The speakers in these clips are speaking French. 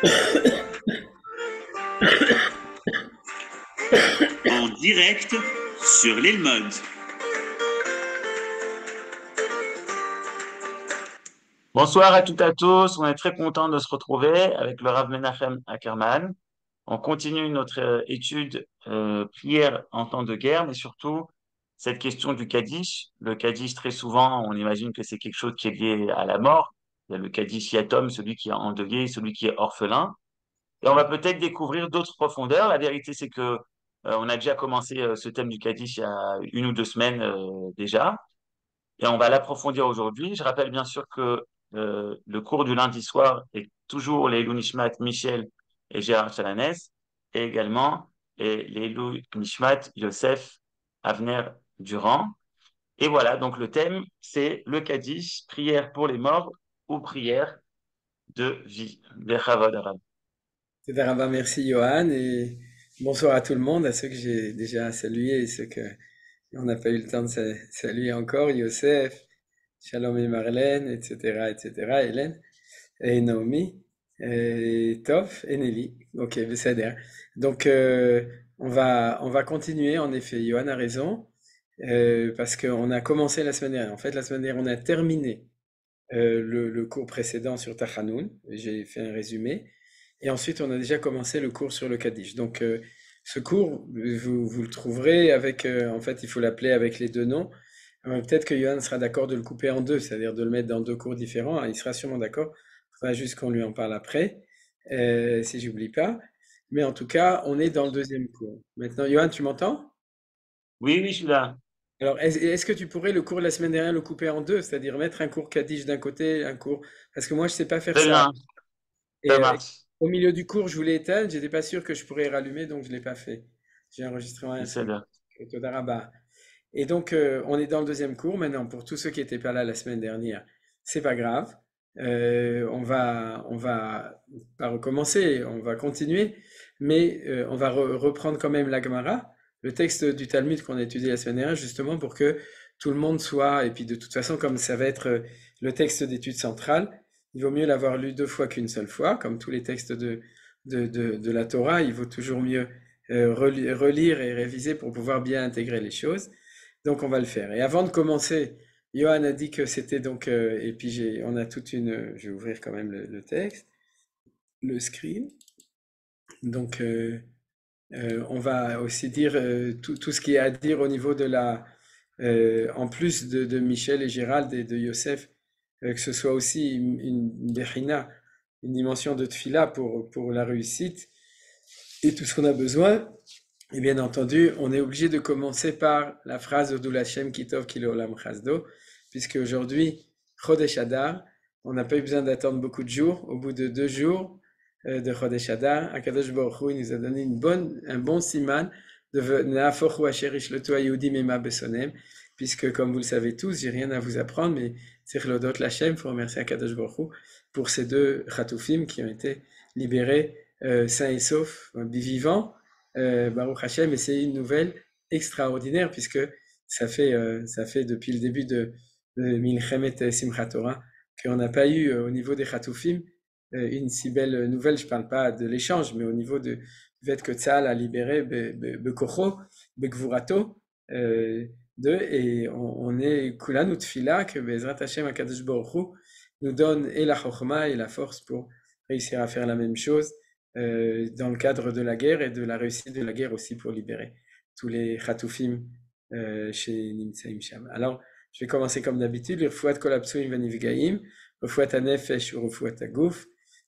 En direct sur l'île Mode. Bonsoir à toutes et à tous. On est très content de se retrouver avec le Rav Menachem Ackerman. On continue notre étude prière en temps de guerre, mais surtout cette question du Kaddish. Le Kaddish, très souvent, on imagine que c'est quelque chose qui est lié à la mort. Il y a le Kaddish Yatom, celui qui est endeuillé, celui qui est orphelin. Et on va peut-être découvrir d'autres profondeurs. La vérité, c'est que on a déjà commencé ce thème du Kaddish il y a 1 ou 2 semaines déjà. Et on va l'approfondir aujourd'hui. Je rappelle bien sûr que le cours du lundi soir est toujours les Nishmat Michel et Gérard Chalanès, et également les Nishmat Yosef Avner Durand. Et voilà, donc le thème, c'est le Kaddish, prière pour les morts ou prière de vie. Bechavod Arav. C'est Daraba, merci Johan, et bonsoir à tout le monde, à ceux que j'ai déjà salués et ceux que on n'a pas eu le temps de saluer encore, Youssef, Shalom et Marlène, etc., etc., Hélène, et Naomi, et Tov, et Nelly. Ok, Besséder. Donc, on va continuer, en effet, Johan a raison, parce qu'on a commencé la semaine dernière. En fait, la semaine dernière, on a terminé le cours précédent sur Tachanoun, j'ai fait un résumé, et ensuite on a déjà commencé le cours sur le Kaddish. Donc ce cours, vous le trouverez avec, en fait il faut l'appeler avec les deux noms. Peut-être que Johan sera d'accord de le couper en deux, c'est-à-dire de le mettre dans deux cours différents, hein, il sera sûrement d'accord, il faudra juste qu'on lui en parle après, si j'oublie pas. Mais en tout cas, on est dans le deuxième cours. Maintenant, Johan, tu m'entends? Oui, oui, je suis là. Alors, est-ce que tu pourrais le cours de la semaine dernière le couper en deux, c'est-à-dire mettre un cours Kaddish d'un côté, un cours... Parce que moi, je sais pas faire Très ça. bien, ça Et marche. au milieu du cours, je voulais éteindre, j'étais pas sûr que je pourrais rallumer, donc je l'ai pas fait. J'ai enregistré un C'est truc. bien. Todarabah. Et donc, on est dans le deuxième cours maintenant. Pour tous ceux qui n'étaient pas là la semaine dernière, c'est pas grave. On va pas recommencer, on va continuer, mais on va reprendre quand même la Gemara, le texte du Talmud qu'on a étudié la semaine dernière, justement pour que tout le monde soit, et puis de toute façon, comme ça va être le texte d'étude centrale, il vaut mieux l'avoir lu deux fois qu'une seule fois, comme tous les textes de la Torah, il vaut toujours mieux relire et réviser pour pouvoir bien intégrer les choses. Donc on va le faire. Et avant de commencer, Johan a dit que c'était donc, et puis on a toute une, je vais ouvrir quand même le texte, le screen. Donc on va aussi dire tout ce qu'il y a à dire au niveau de la, en plus de Michel et Gérald et de Yosef, que ce soit aussi une bechina, une dimension de tfila pour la réussite et tout ce qu'on a besoin. Et bien entendu, on est obligé de commencer par la phrase Odul Hashem Kitov Kilolam Chasdo, puisque aujourd'hui, Chodesh Adar, on n'a pas eu besoin d'attendre beaucoup de jours. Au bout de 2 jours de Chodesh Adar, Akadosh Baruch Hu, il nous a donné un bon siman de Naafochu Asher Ishlotu Yehudim Ema Besonem, puisque comme vous le savez tous, j'ai rien à vous apprendre, mais Tzich Lodot Lachem, il faut remercier Akadosh Baruch Hu pour ces deux Chatoufim qui ont été libérés sains et saufs, vivants. Baruch Hashem, et c'est une nouvelle extraordinaire puisque ça fait depuis le début de Milchemet Simchat Torah qu'on n'a pas eu au niveau des Chatoufim une si belle nouvelle. Je ne parle pas de l'échange, mais au niveau du fait que Tzahal a libéré Bekocho, Begvurato, et on est Kulanu Tfila que Bezrat Hashem Akadosh Baruch Hu nous donne et la Chochma et la force pour réussir à faire la même chose dans le cadre de la guerre et de la réussite de la guerre aussi pour libérer tous les Khatoufim chez Nimtsaim Sham. Alors, je vais commencer comme d'habitude. Refuat kol hapsuim v'nifgaim, refuat hanefesh u'refuat haguf,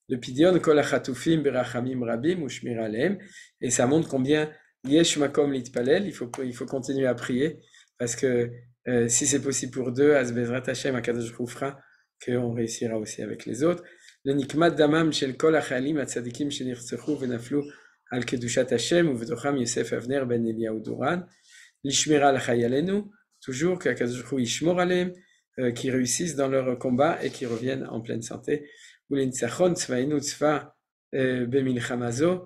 le pidion kol hachatoufim berachamim rabim u'shmir alehem. Et ça montre combien yesh makom litpalel, il faut continuer à prier, parce que si c'est possible pour deux, az bezrat Hashem HaKadosh Baruch Hu fera qu'on réussira aussi avec les autres. לנקמת דמם של כל החיילים הצדיקים שנרצחו ונפלו על קדושת השם ובתוכם יוסף אבנר בן אליהו דורן, לשמירה על חיילינו, toujours qu'Akadosh Baruch Hu ישמור עליהם, qui réussissent dans leur combat et qui reviennent en pleine santé. ולניצחון צבאנו צבא במלחמה זו,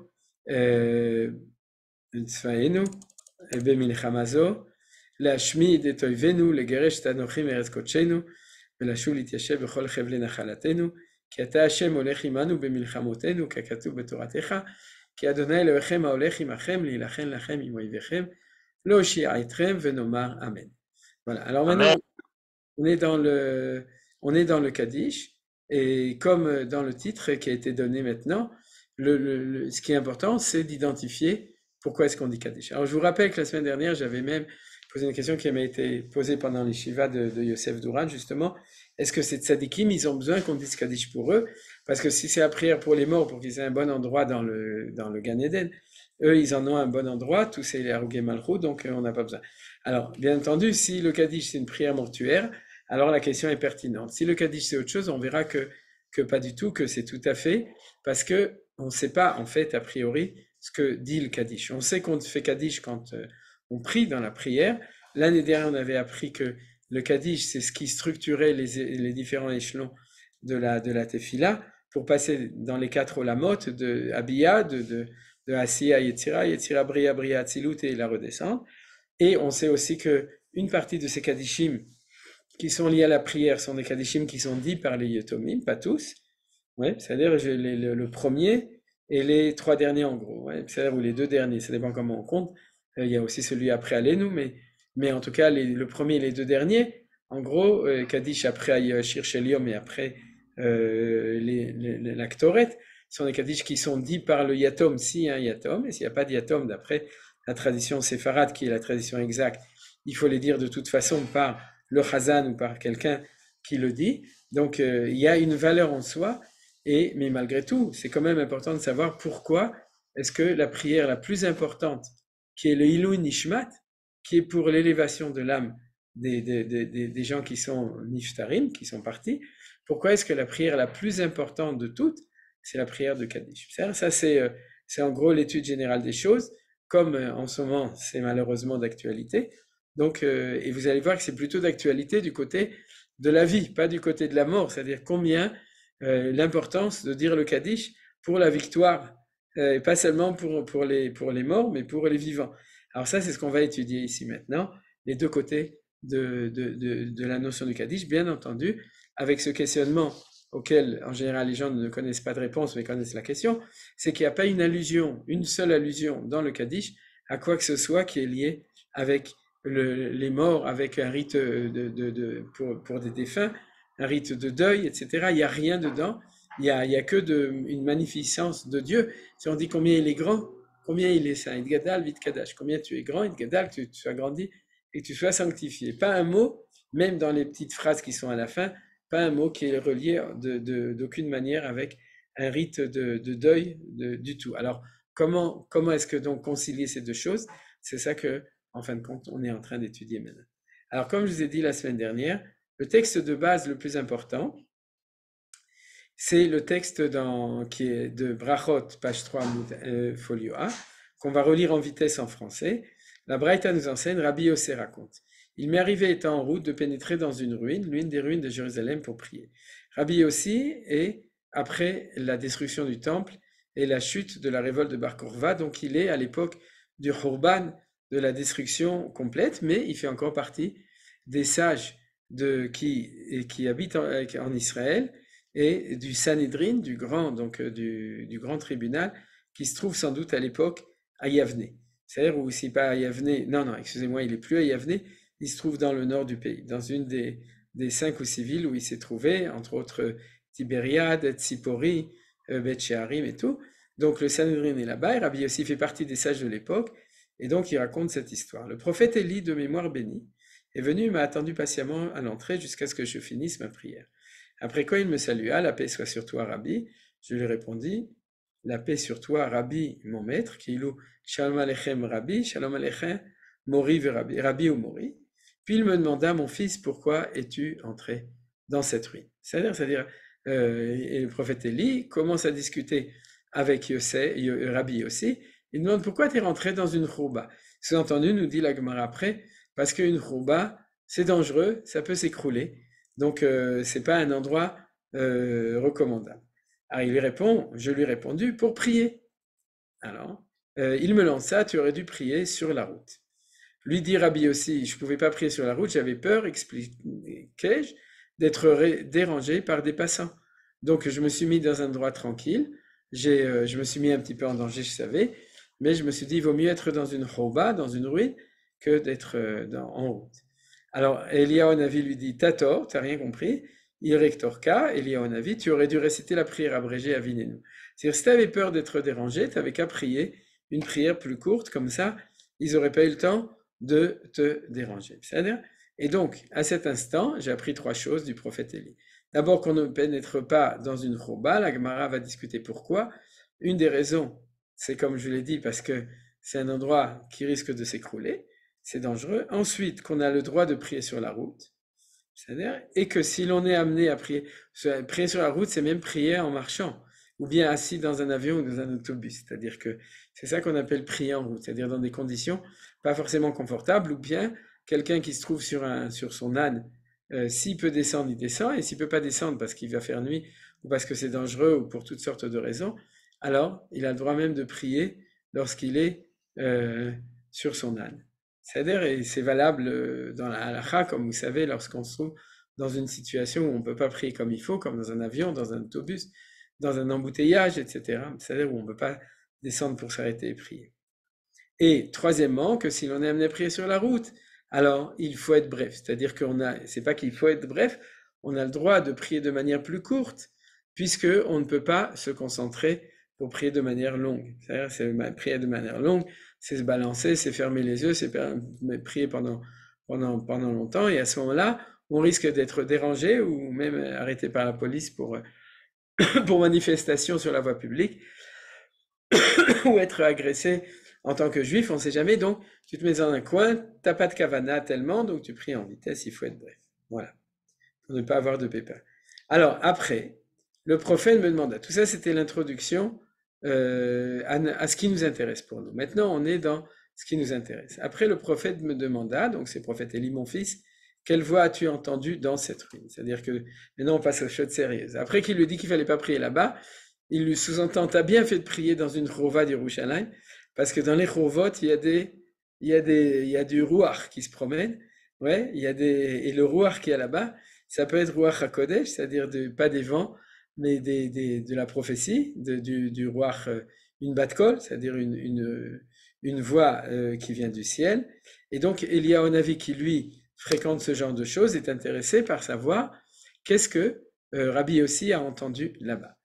צבאנו במלחמה זו, להשמיד את אויבינו, לגרש את האנוכי מארץ קודשנו, ולשוב להתיישב בכל חבלי נחלתנו, כי אתה השם הולך עמנו במלחמותינו, ככתוב בתורתך, כי אדוני אלוהיכם ההולך עמכם, להילחם לכם עם אויביכם, להושיע אתכם ונאמר אמן. Voilà. Alors Amen. maintenant, on est dans le Kaddish, et comme dans le titre qui a été donné maintenant, ce qui est important, c'est d'identifier pourquoi est-ce qu'on dit Kaddish. Alors je vous rappelle que la semaine dernière, j'avais même posé une question qui m'a été posée pendant les Shiva de Yosef Douran, justement. Est-ce que ces tzadikim, ils ont besoin qu'on dise Kaddish pour eux? Parce que si c'est la prière pour les morts, pour qu'ils aient un bon endroit dans le Gan Eden, eux, ils en ont un bon endroit, tous c'est les Harugé Malchut, donc on n'a pas besoin. Alors, bien entendu, si le Kaddish c'est une prière mortuaire, alors la question est pertinente. Si le Kaddish c'est autre chose, on verra que pas du tout, que c'est tout à fait, parce que on ne sait pas, en fait, a priori, ce que dit le Kaddish. On sait qu'on fait Kaddish quand on prie dans la prière. L'année dernière, on avait appris que le Kaddish, c'est ce qui structurait les différents échelons de la Tefila pour passer dans les 4 olamot de Abiyah, de Asiya, Yetzira, Yetzira, Bria, Bria, Atzilut et la redescente. Et on sait aussi que une partie de ces Kaddishim qui sont liés à la prière sont des Kaddishim qui sont dits par les Yotomim, pas tous. Ouais, c'est-à-dire le premier et les 3 derniers en gros. Ouais, c'est-à-dire ou les 2 derniers, ça dépend comment on compte. Il y a aussi celui après Alenu, mais en tout cas le premier et les 2 derniers, en gros, Kaddish après Shir Sheliom et après la Ktoret, sont des Kaddish qui sont dits par le Yatom, s'il y a un Yatom, et s'il n'y a pas de Yatom, d'après la tradition séfarade, qui est la tradition exacte, il faut les dire de toute façon par le Chazan ou par quelqu'un qui le dit. Donc il y a une valeur en soi, mais malgré tout, c'est quand même important de savoir pourquoi est-ce que la prière la plus importante, qui est le Ilui Nishmat, qui est pour l'élévation de l'âme des gens qui sont niftarim, qui sont partis, pourquoi est-ce que la prière la plus importante de toutes, c'est la prière de Kaddish? Ça, c'est en gros l'étude générale des choses, comme en ce moment, c'est malheureusement d'actualité. Donc, et vous allez voir que c'est plutôt d'actualité du côté de la vie, pas du côté de la mort, c'est-à-dire combien l'importance de dire le Kaddish pour la victoire, et pas seulement pour les morts, mais pour les vivants. Alors ça, c'est ce qu'on va étudier ici maintenant, les 2 côtés de la notion du Kaddish, bien entendu, avec ce questionnement auquel, en général, les gens ne connaissent pas de réponse, mais connaissent la question, c'est qu'il n'y a pas une seule allusion dans le Kaddish à quoi que ce soit qui est lié avec les morts, avec un rite pour des défunts, un rite de deuil, etc. Il n'y a rien dedans, il y a que une magnificence de Dieu. Si on dit combien il est grand, combien il est saint, Idgadal, Vitkadash, combien tu es grand, Idgadal, que tu sois grandi et que tu sois sanctifié. Pas un mot, même dans les petites phrases qui sont à la fin, pas un mot qui est relié d'aucune manière avec un rite de deuil du tout. Alors, comment est-ce que donc concilier ces 2 choses? C'est ça que, en fin de compte, on est en train d'étudier maintenant. Alors, comme je vous ai dit la semaine dernière, le texte de base le plus important, c'est le texte qui est de Brachot, page 3, folio A, qu'on va relire en vitesse en français. La Braïta nous enseigne, Rabbi Yossé raconte. Il m'est arrivé, étant en route, de pénétrer dans une ruine, l'une des ruines de Jérusalem, pour prier. Rabbi Yossi est après la destruction du temple et la chute de la révolte de Bar Kokhba, donc il est à l'époque du Khurban, de la destruction complète, mais il fait encore partie des sages qui habitent en Israël et du Sanhédrin, du grand tribunal, qui se trouve sans doute à l'époque à Yavne. C'est-à-dire, ou si pas à Yavne, non, excusez-moi, il n'est plus à Yavne, il se trouve dans le nord du pays, dans une des 5 ou 6 villes où il s'est trouvé, entre autres Tibériade, Tzipori, Beth Shearim et tout. Donc le Sanhédrin est là-bas, et Rabbi Yossi fait partie des sages de l'époque, et donc il raconte cette histoire. Le prophète Élie, de mémoire bénie, est venu et m'a attendu patiemment à l'entrée jusqu'à ce que je finisse ma prière. Après quoi il me salua, la paix soit sur toi, Rabbi. Je lui répondis, la paix sur toi, Rabbi, mon maître, qui loue Shalom Aleichem, Rabbi, Shalom Aleichem, Mori ve Rabbi, Rabbi ou Mori. Puis il me demanda, mon fils, pourquoi es-tu entré dans cette ruine? C'est-à-dire, et le prophète Élie commence à discuter avec Rabbi Yossi. Il demande pourquoi tu es rentré dans une chouba. Sous-entendu, nous dit la Gemara après, parce qu'une chouba, c'est dangereux, ça peut s'écrouler. Donc, c'est pas un endroit recommandable. Alors, il lui répond, je lui ai répondu, pour prier. Alors, il me lança, tu aurais dû prier sur la route. Lui dit Rabbi Yossi, je ne pouvais pas prier sur la route, j'avais peur, expliquai-je, d'être dérangé par des passants. Donc, je me suis mis dans un endroit tranquille. Je me suis mis un petit peu en danger, je savais. Mais je me suis dit, il vaut mieux être dans une chouba, dans une ruine, que d'être en route. Alors, Eliyahu Navi lui dit, t'as tort, t'as rien compris. Irektorka, Eliyahu Navi, tu aurais dû réciter la prière abrégée à Vinenu. C'est-à-dire, si tu avais peur d'être dérangé, tu n'avais qu'à prier une prière plus courte, comme ça, ils n'auraient pas eu le temps de te déranger. C'est-à-dire, et donc, à cet instant, j'ai appris 3 choses du prophète Élie. D'abord, qu'on ne pénètre pas dans une chouba, la Gemara va discuter pourquoi. Une des raisons, c'est comme je l'ai dit, parce que c'est un endroit qui risque de s'écrouler, c'est dangereux. Ensuite, qu'on a le droit de prier sur la route, c'est-à-dire, et que si l'on est amené à prier sur la route, c'est même prier en marchant, ou bien assis dans un avion ou dans un autobus. C'est-à-dire que c'est ça qu'on appelle prier en route, c'est-à-dire dans des conditions pas forcément confortables, ou bien quelqu'un qui se trouve sur son âne, s'il peut descendre, il descend, et s'il peut pas descendre parce qu'il va faire nuit, ou parce que c'est dangereux, ou pour toutes sortes de raisons, alors il a le droit même de prier lorsqu'il est sur son âne. C'est-à-dire, et c'est valable dans la halakha, comme vous savez, lorsqu'on se trouve dans une situation où on ne peut pas prier comme il faut, comme dans un avion, dans un autobus, dans un embouteillage, etc. C'est-à-dire où on ne peut pas descendre pour s'arrêter et prier. Et troisièmement, que si l'on est amené à prier sur la route, alors il faut être bref. C'est-à-dire c'est pas qu'il faut être bref, on a le droit de prier de manière plus courte, puisque on ne peut pas se concentrer pour prier de manière longue. C'est-à-dire, prier de manière longue, c'est se balancer, c'est fermer les yeux, c'est prier pendant longtemps, et à ce moment-là, on risque d'être dérangé ou même arrêté par la police pour manifestation sur la voie publique, ou être agressé en tant que juif, on ne sait jamais, donc tu te mets dans un coin, tu n'as pas de kavana tellement, donc tu pries en vitesse, il faut être bref. Voilà, pour ne pas avoir de pépins. Alors après, le prophète me demanda, tout ça c'était l'introduction à ce qui nous intéresse pour nous. Maintenant on est dans ce qui nous intéresse. Après le prophète me demanda, donc c'est le prophète Élie mon fils, quelle voix as-tu entendu dans cette ruine? C'est-à-dire que maintenant on passe aux choses sérieuses. Après qu'il lui dit qu'il ne fallait pas prier là-bas, il lui sous-entend, t'as bien fait de prier dans une chouva d'Yerushalayim, parce que dans les chouvot, il y a du rouach qui se promène, ouais, et le rouach qui est là-bas, ça peut être rouach hakodesh, c'est-à-dire pas des vents, mais de la prophétie, du rouach, une bat-kol, c'est-à-dire une voix qui vient du ciel. Et donc, Eliyahu Navi, qui lui fréquente ce genre de choses, est intéressé par savoir qu'est-ce que Rabbi Yossi a entendu là-bas.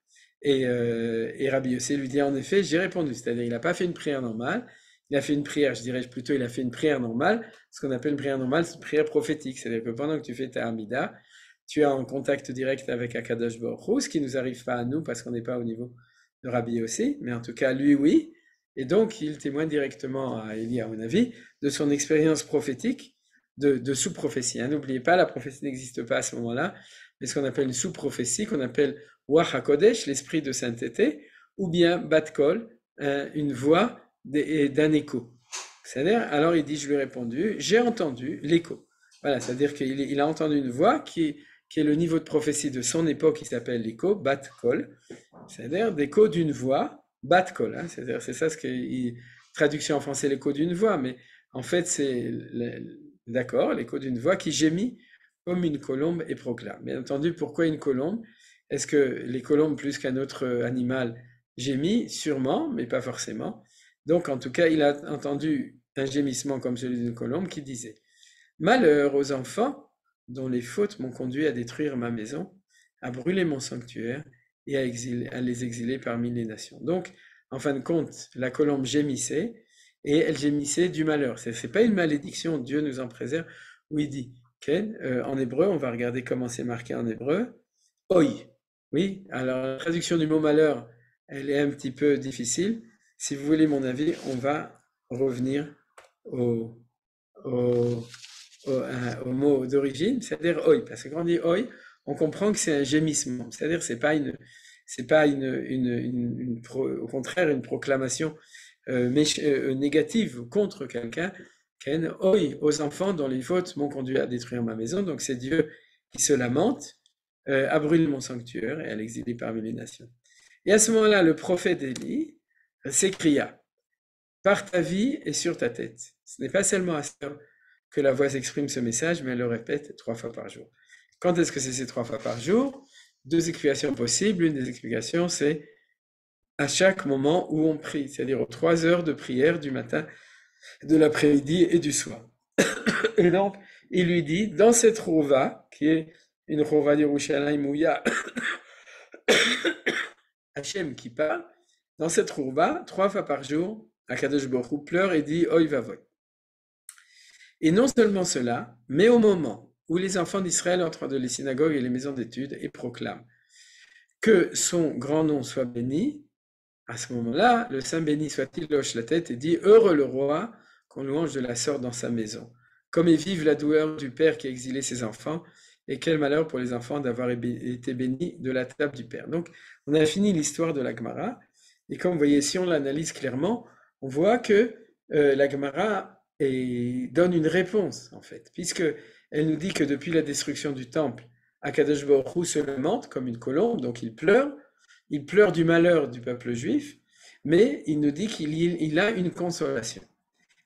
Et Rabbi Yossi lui dit en effet, j'ai répondu, c'est-à-dire il n'a pas fait une prière normale, il a fait une prière, je dirais plutôt, il a fait une prière normale, ce qu'on appelle une prière normale, c'est une prière prophétique, c'est-à-dire que pendant que tu fais ta Hamida, tu es en contact direct avec Akadosh Baruch Hu, ce qui ne nous arrive pas à nous parce qu'on n'est pas au niveau de Rabbi Yossi, mais en tout cas lui oui, et donc il témoigne directement à Eliyahu Navi de son expérience prophétique, de sous-prophétie. N'oubliez pas, la prophétie n'existe pas à ce moment-là, mais ce qu'on appelle une sous-prophétie, qu'on appelle Ruach HaKodesh, l'esprit de sainteté, ou bien Bat-Kol, une voix d'un écho. C'est-à-dire, alors il dit, je lui ai répondu, j'ai entendu l'écho. Voilà, c'est-à-dire qu'il a entendu une voix qui est le niveau de prophétie de son époque, qui s'appelle l'écho, Bat-Kol, c'est-à-dire l'écho d'une voix, Bat-Kol, hein, c'est-à-dire, c'est ça ce qui traduction en français, l'écho d'une voix, mais en fait, c'est, d'accord, l'écho d'une voix qui gémit comme une colombe et proclame. Bien entendu, pourquoi une colombe? Est-ce que les colombes, plus qu'un autre animal, gémit? Sûrement, mais pas forcément. Donc, en tout cas, il a entendu un gémissement comme celui d'une colombe qui disait « Malheur aux enfants dont les fautes m'ont conduit à détruire ma maison, à brûler mon sanctuaire et à les exiler parmi les nations. » Donc, en fin de compte, la colombe gémissait, et elle gémissait du malheur. Ce n'est pas une malédiction, Dieu nous en préserve, où il dit en hébreu, on va regarder comment c'est marqué en hébreu, « Oi ». Oui, alors la traduction du mot malheur, elle est un petit peu difficile. Si vous voulez mon avis, on va revenir au mot d'origine, c'est-à-dire oi, parce que quand on dit oi, on comprend que c'est un gémissement, c'est-à-dire c'est pas au contraire une proclamation négative contre quelqu'un. Oi, aux enfants dont les fautes m'ont conduit à détruire ma maison, donc c'est Dieu qui se lamente, à brûler mon sanctuaire et à l'exiler parmi les nations. Et à ce moment-là, le prophète Élie s'écria, par ta vie et sur ta tête. Ce n'est pas seulement à ça que la voix exprime ce message, mais elle le répète 3 fois par jour. Quand est-ce que c'est ces 3 fois par jour? deux explications possibles. Une des explications, c'est à chaque moment où on prie, c'est-à-dire aux 3 heures de prière du matin, de l'après-midi et du soir. Et donc, il lui dit, dans cette rouva, qui est une rouva d'Yerushalayim où il y a Hachem qui parle, dans cette rouva, 3 fois par jour, Akadosh Baruch Hu pleure et dit Oy vavoy. Et non seulement cela, mais au moment où les enfants d'Israël entrent dans les synagogues et les maisons d'études et proclament que son grand nom soit béni, à ce moment-là, le Saint béni soit-il hoche la tête et dit Heureux le roi qu'on louange de la sorte dans sa maison. Comme ils vivent la douleur du père qui a exilé ses enfants, et quel malheur pour les enfants d'avoir été bénis de la table du père. Donc, on a fini l'histoire de la Gemara, et comme vous voyez, si on l'analyse clairement, on voit que la Gemara donne une réponse, en fait, puisque elle nous dit que depuis la destruction du temple, Akadosh Baruch Hu se lamente comme une colombe, donc il pleure du malheur du peuple juif, mais il nous dit qu'il a une consolation.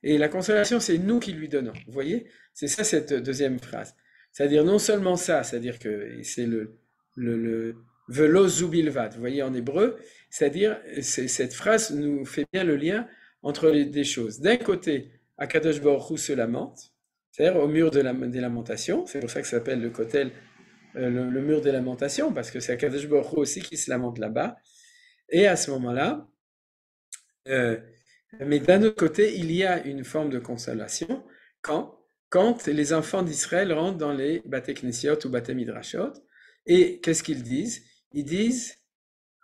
Et la consolation, c'est nous qui lui donnons. Vous voyez? C'est ça cette deuxième phrase. C'est-à-dire non seulement ça, c'est-à-dire que c'est le velo zubilvat, vous voyez en hébreu, c'est-à-dire cette phrase nous fait bien le lien entre des choses. D'un côté, Akadosh Baruch Hu se lamente, c'est-à-dire au mur des lamentations, c'est pour ça que ça s'appelle le kotel, le mur des lamentations, parce que c'est Akadosh Baruch Hu aussi qui se lamente là-bas. Et à ce moment-là, mais d'un autre côté, il y a une forme de consolation quand les enfants d'Israël rentrent dans les Bate Knesiot ou Bate Midrashot. Et qu'est-ce qu'ils disent? Ils disent,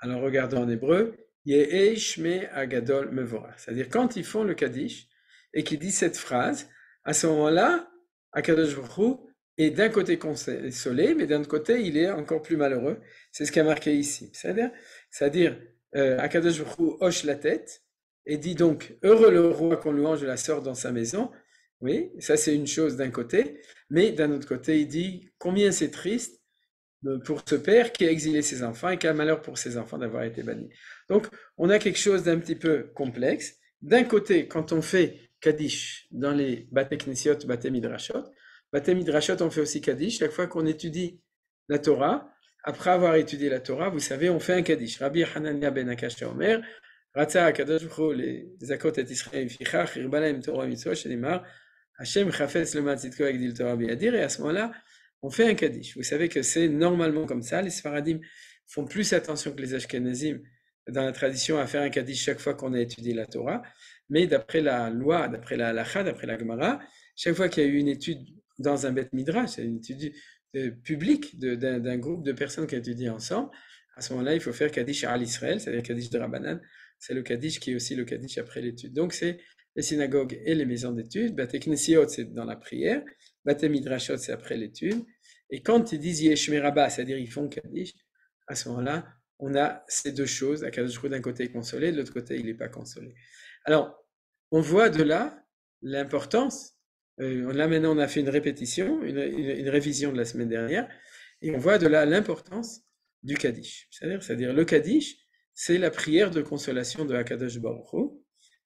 alors regardons en hébreu, Ye'esh me agadol mevora. C'est-à-dire quand ils font le Kaddish et qu'ils disent cette phrase, à ce moment-là, Akadosh Baruch Hu est d'un côté consolé, mais d'un autre côté, il est encore plus malheureux. C'est ce qui est marqué ici. C'est-à-dire Akadosh Baruch Hu hoche la tête et dit donc heureux le roi qu'on louange de la sorte dans sa maison. Oui, ça c'est une chose d'un côté, mais d'un autre côté, il dit combien c'est triste pour ce père qui a exilé ses enfants et qui a malheur pour ses enfants d'avoir été banni. Donc, on a quelque chose d'un petit peu complexe. D'un côté, quand on fait Kaddish dans les Bate Knesiot, Bate Midrashot, on fait aussi Kaddish chaque fois qu'on étudie la Torah. Après avoir étudié la Torah, vous savez, on fait un Kaddish. Rabbi Hanania ben Akash Omer, Ratza HaKadosh Baruch Hu les Zakot et Israël Fichach, Irbalaim Torah Mitzvah, Shenimar, Hashem Chafetz le Matzitko Agdil Torah Biadir, et à ce moment-là, on fait un Kaddish. Vous savez que c'est normalement comme ça. Les Sfaradim font plus attention que les Ashkenazim dans la tradition à faire un Kaddish chaque fois qu'on a étudié la Torah. Mais d'après la loi, d'après la Halacha, d'après la Gemara, chaque fois qu'il y a eu une étude dans un Beth Midrash, c'est une étude publique d'un groupe de personnes qui étudient ensemble, à ce moment-là, il faut faire Kaddish à Israël, c'est-à-dire Kaddish de Rabbanan. C'est le Kaddish qui est aussi le Kaddish après l'étude. Donc c'est les synagogues et les maisons d'études. Bate Knesiot, c'est dans la prière. Bate Midrashot, c'est après l'étude. Et quand ils disent Yesh Merabah, c'est-à-dire ils font Kaddish, à ce moment-là, on a ces deux choses. Akadosh Baruch Hu d'un côté est consolé, de l'autre côté il n'est pas consolé. Alors, on voit de là l'importance. Là maintenant, on a fait une répétition, une révision de la semaine dernière, et on voit de là l'importance du Kaddish. C'est-à-dire le Kaddish, c'est la prière de consolation de Akadosh Baruch Hu.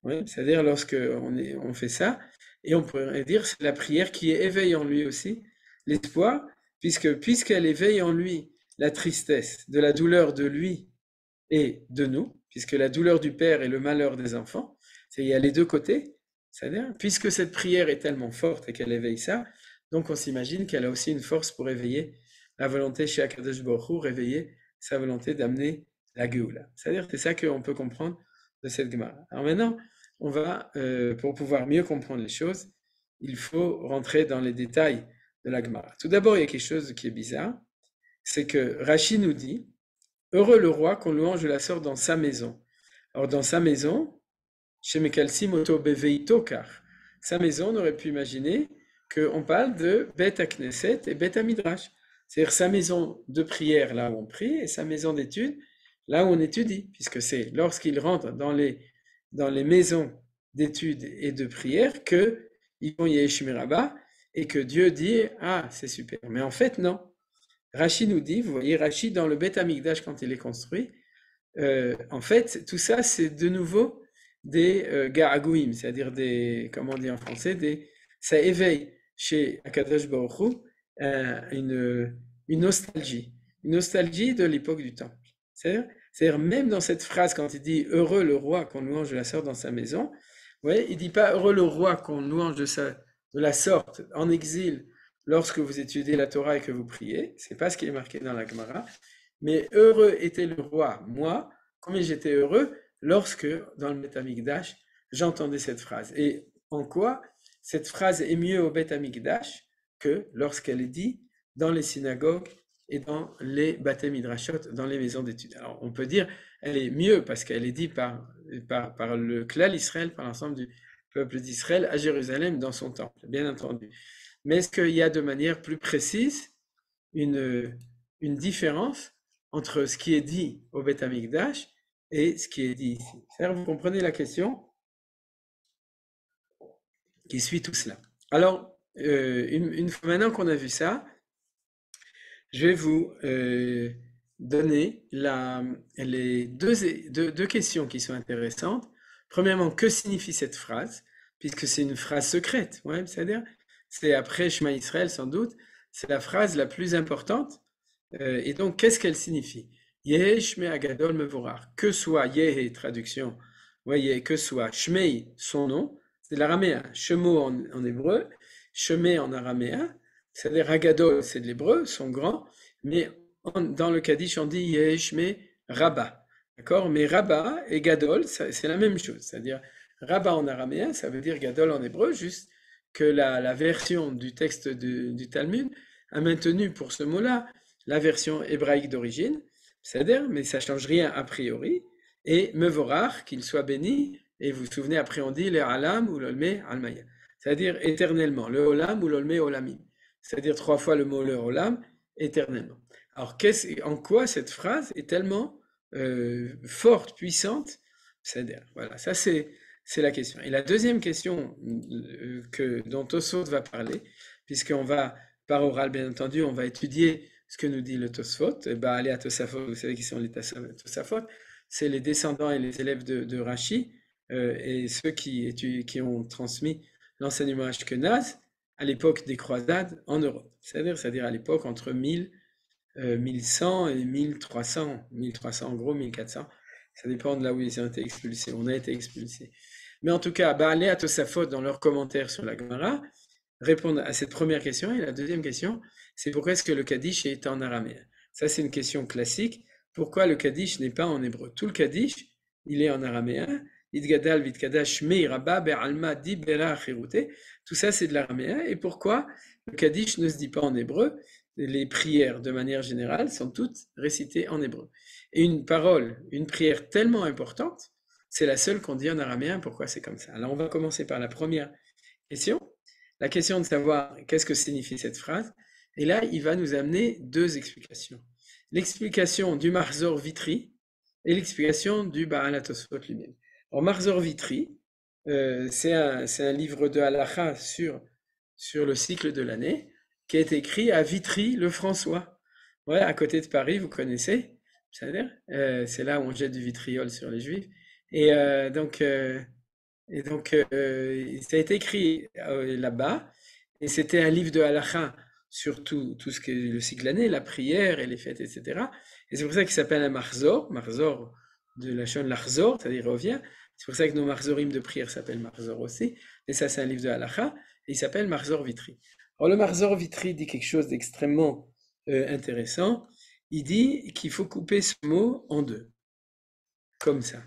Ouais, c'est-à-dire lorsque on fait ça, et on pourrait dire c'est la prière qui éveille en lui aussi l'espoir, puisqu'elle éveille en lui la tristesse de la douleur de lui et de nous, puisque la douleur du père et le malheur des enfants, il y a les deux côtés, c'est-à-dire puisque cette prière est tellement forte et qu'elle éveille ça, donc on s'imagine qu'elle a aussi une force pour éveiller la volonté chez Akadosh Baruch Hu, réveiller sa volonté d'amener la Géoula. C'est-à-dire c'est ça qu'on peut comprendre de cette Gemara. Alors maintenant, on va, pour pouvoir mieux comprendre les choses, il faut rentrer dans les détails de la Gemara. Tout d'abord, il y a quelque chose qui est bizarre, c'est que Rashi nous dit « Heureux le roi qu'on louange de la sorte dans sa maison ». Alors dans sa maison, chez Mekalsim Oto Beveito Kar, sa maison, on aurait pu imaginer qu'on parle de Bet HaKnesset et Bet HaMidrash, c'est-à-dire sa maison de prière là où on prie et sa maison d'études là où on étudie, puisque c'est lorsqu'ils rentrent dans les maisons d'études et de prière qu'ils vont Yesh Merabah et que Dieu dit « Ah, c'est super ». Mais en fait, non. Rashi nous dit, vous voyez Rashi dans le Beth Amikdash quand il est construit, en fait, tout ça, c'est de nouveau des garagouim, c'est-à-dire des, comment on dit en français, ça éveille chez Akadosh Baruch Hu une nostalgie. une nostalgie de l'époque du temple. C'est-à-dire même dans cette phrase, quand il dit « Heureux le roi qu'on louange de la sorte dans sa maison », ouais, il dit pas « Heureux le roi qu'on louange de la sorte en exil lorsque vous étudiez la Torah et que vous priez », c'est pas ce qui est marqué dans la Gemara, mais « Heureux était le roi, moi, combien j'étais heureux lorsque, dans le Beth Amikdash, j'entendais cette phrase. » Et en quoi cette phrase est mieux au Beth Amikdash que lorsqu'elle est dite dans les synagogues et dans les Batei Midrashot, dans les maisons d'études. Alors on peut dire elle est mieux parce qu'elle est dite par le Klal Israël, par l'ensemble du peuple d'Israël à Jérusalem dans son temple, bien entendu. Mais est-ce qu'il y a de manière plus précise une différence entre ce qui est dit au Beth Amikdash et ce qui est dit ici? C'est-à-dire, vous comprenez la question qui suit tout cela. Alors, une fois maintenant qu'on a vu ça, je vais vous donner les deux questions qui sont intéressantes. Premièrement, que signifie cette phrase? Puisque c'est une phrase secrète, ouais, c'est-à-dire, c'est après Shema Israël sans doute, c'est la phrase la plus importante. Et donc, qu'est-ce qu'elle signifie? Yehe Shmei Agadol Mevorar. Que soit Yehe, traduction, voyez, que soit Shmei, son nom, c'est l'araméen. Shemo en hébreu, Shemei en araméen, c'est-à-dire Agadol, c'est de l'hébreu, son grand, mais dans le Kaddish, on dit Yehe Shmei Rabba. D'accord? Mais Rabba et Gadol, c'est la même chose. C'est-à-dire, Rabba en araméen, ça veut dire Gadol en hébreu, juste que la version du texte du Talmud a maintenu pour ce mot-là la version hébraïque d'origine, c'est-à-dire, mais ça ne change rien a priori, et Mevorar, qu'il soit béni, et vous vous souvenez, après on dit le Alam ou l'Olme Almaya, c'est-à-dire éternellement, le Olam ou l'Olme Olamim, c'est-à-dire 3 fois le mot le Olam, éternellement. Alors, en quoi cette phrase est tellement forte, puissante? C'est-à-dire, voilà, ça c'est la question. Et la deuxième question dont Tosfot va parler, puisqu'on va, par oral bien entendu, on va étudier ce que nous dit le Tosfot, allez à Tosafot, vous savez qui sont les Tosafot, c'est les descendants et les élèves de Rashi, et ceux qui ont transmis l'enseignement ashkenaz à l'époque des croisades en Europe. C'est-à-dire à l'époque entre 1100 et 1300 en gros 1400, ça dépend de là où ils ont été expulsés, on a été expulsés. Mais en tout cas, allez à Tosafot dans leurs commentaires sur la Gemara, répondre à cette première question, et la deuxième question, c'est pourquoi est-ce que le Kaddish est en araméen? Ça, c'est une question classique. Pourquoi le Kaddish n'est pas en hébreu? Tout le Kaddish, il est en araméen. Idgadal, Vitkadash, Mei, Rabba, Be'alma, Di, Bera, Chirute. Tout ça, c'est de l'araméen. Et pourquoi le Kaddish ne se dit pas en hébreu? Les prières, de manière générale, sont toutes récitées en hébreu. Et une prière tellement importante, c'est la seule qu'on dit en araméen. Pourquoi c'est comme ça? Alors, on va commencer par la première question. La question de savoir qu'est-ce que signifie cette phrase. Et là, il va nous amener 2 explications. L'explication du Marzor Vitri et l'explication du Baal HaTosfot lui-même. Alors, Marzor Vitri, c'est un livre de halacha sur le cycle de l'année qui a été écrit à Vitry-le-François. Ouais, à côté de Paris, vous connaissez, c'est-à-dire, c'est là où on jette du vitriol sur les Juifs. Et donc, ça a été écrit là-bas, et c'était un livre de halacha sur tout ce qui est le cycle de l'année, la prière et les fêtes, etc. Et c'est pour ça qu'il s'appelle un marzor de la chaîne l'achzor, c'est-à-dire revient. C'est pour ça que nos marzorim de prière s'appellent marzor aussi. Et ça, c'est un livre de halacha, et il s'appelle Marzor Vitri. Alors le Marzor Vitri dit quelque chose d'extrêmement intéressant. Il dit qu'il faut couper ce mot en 2, comme ça.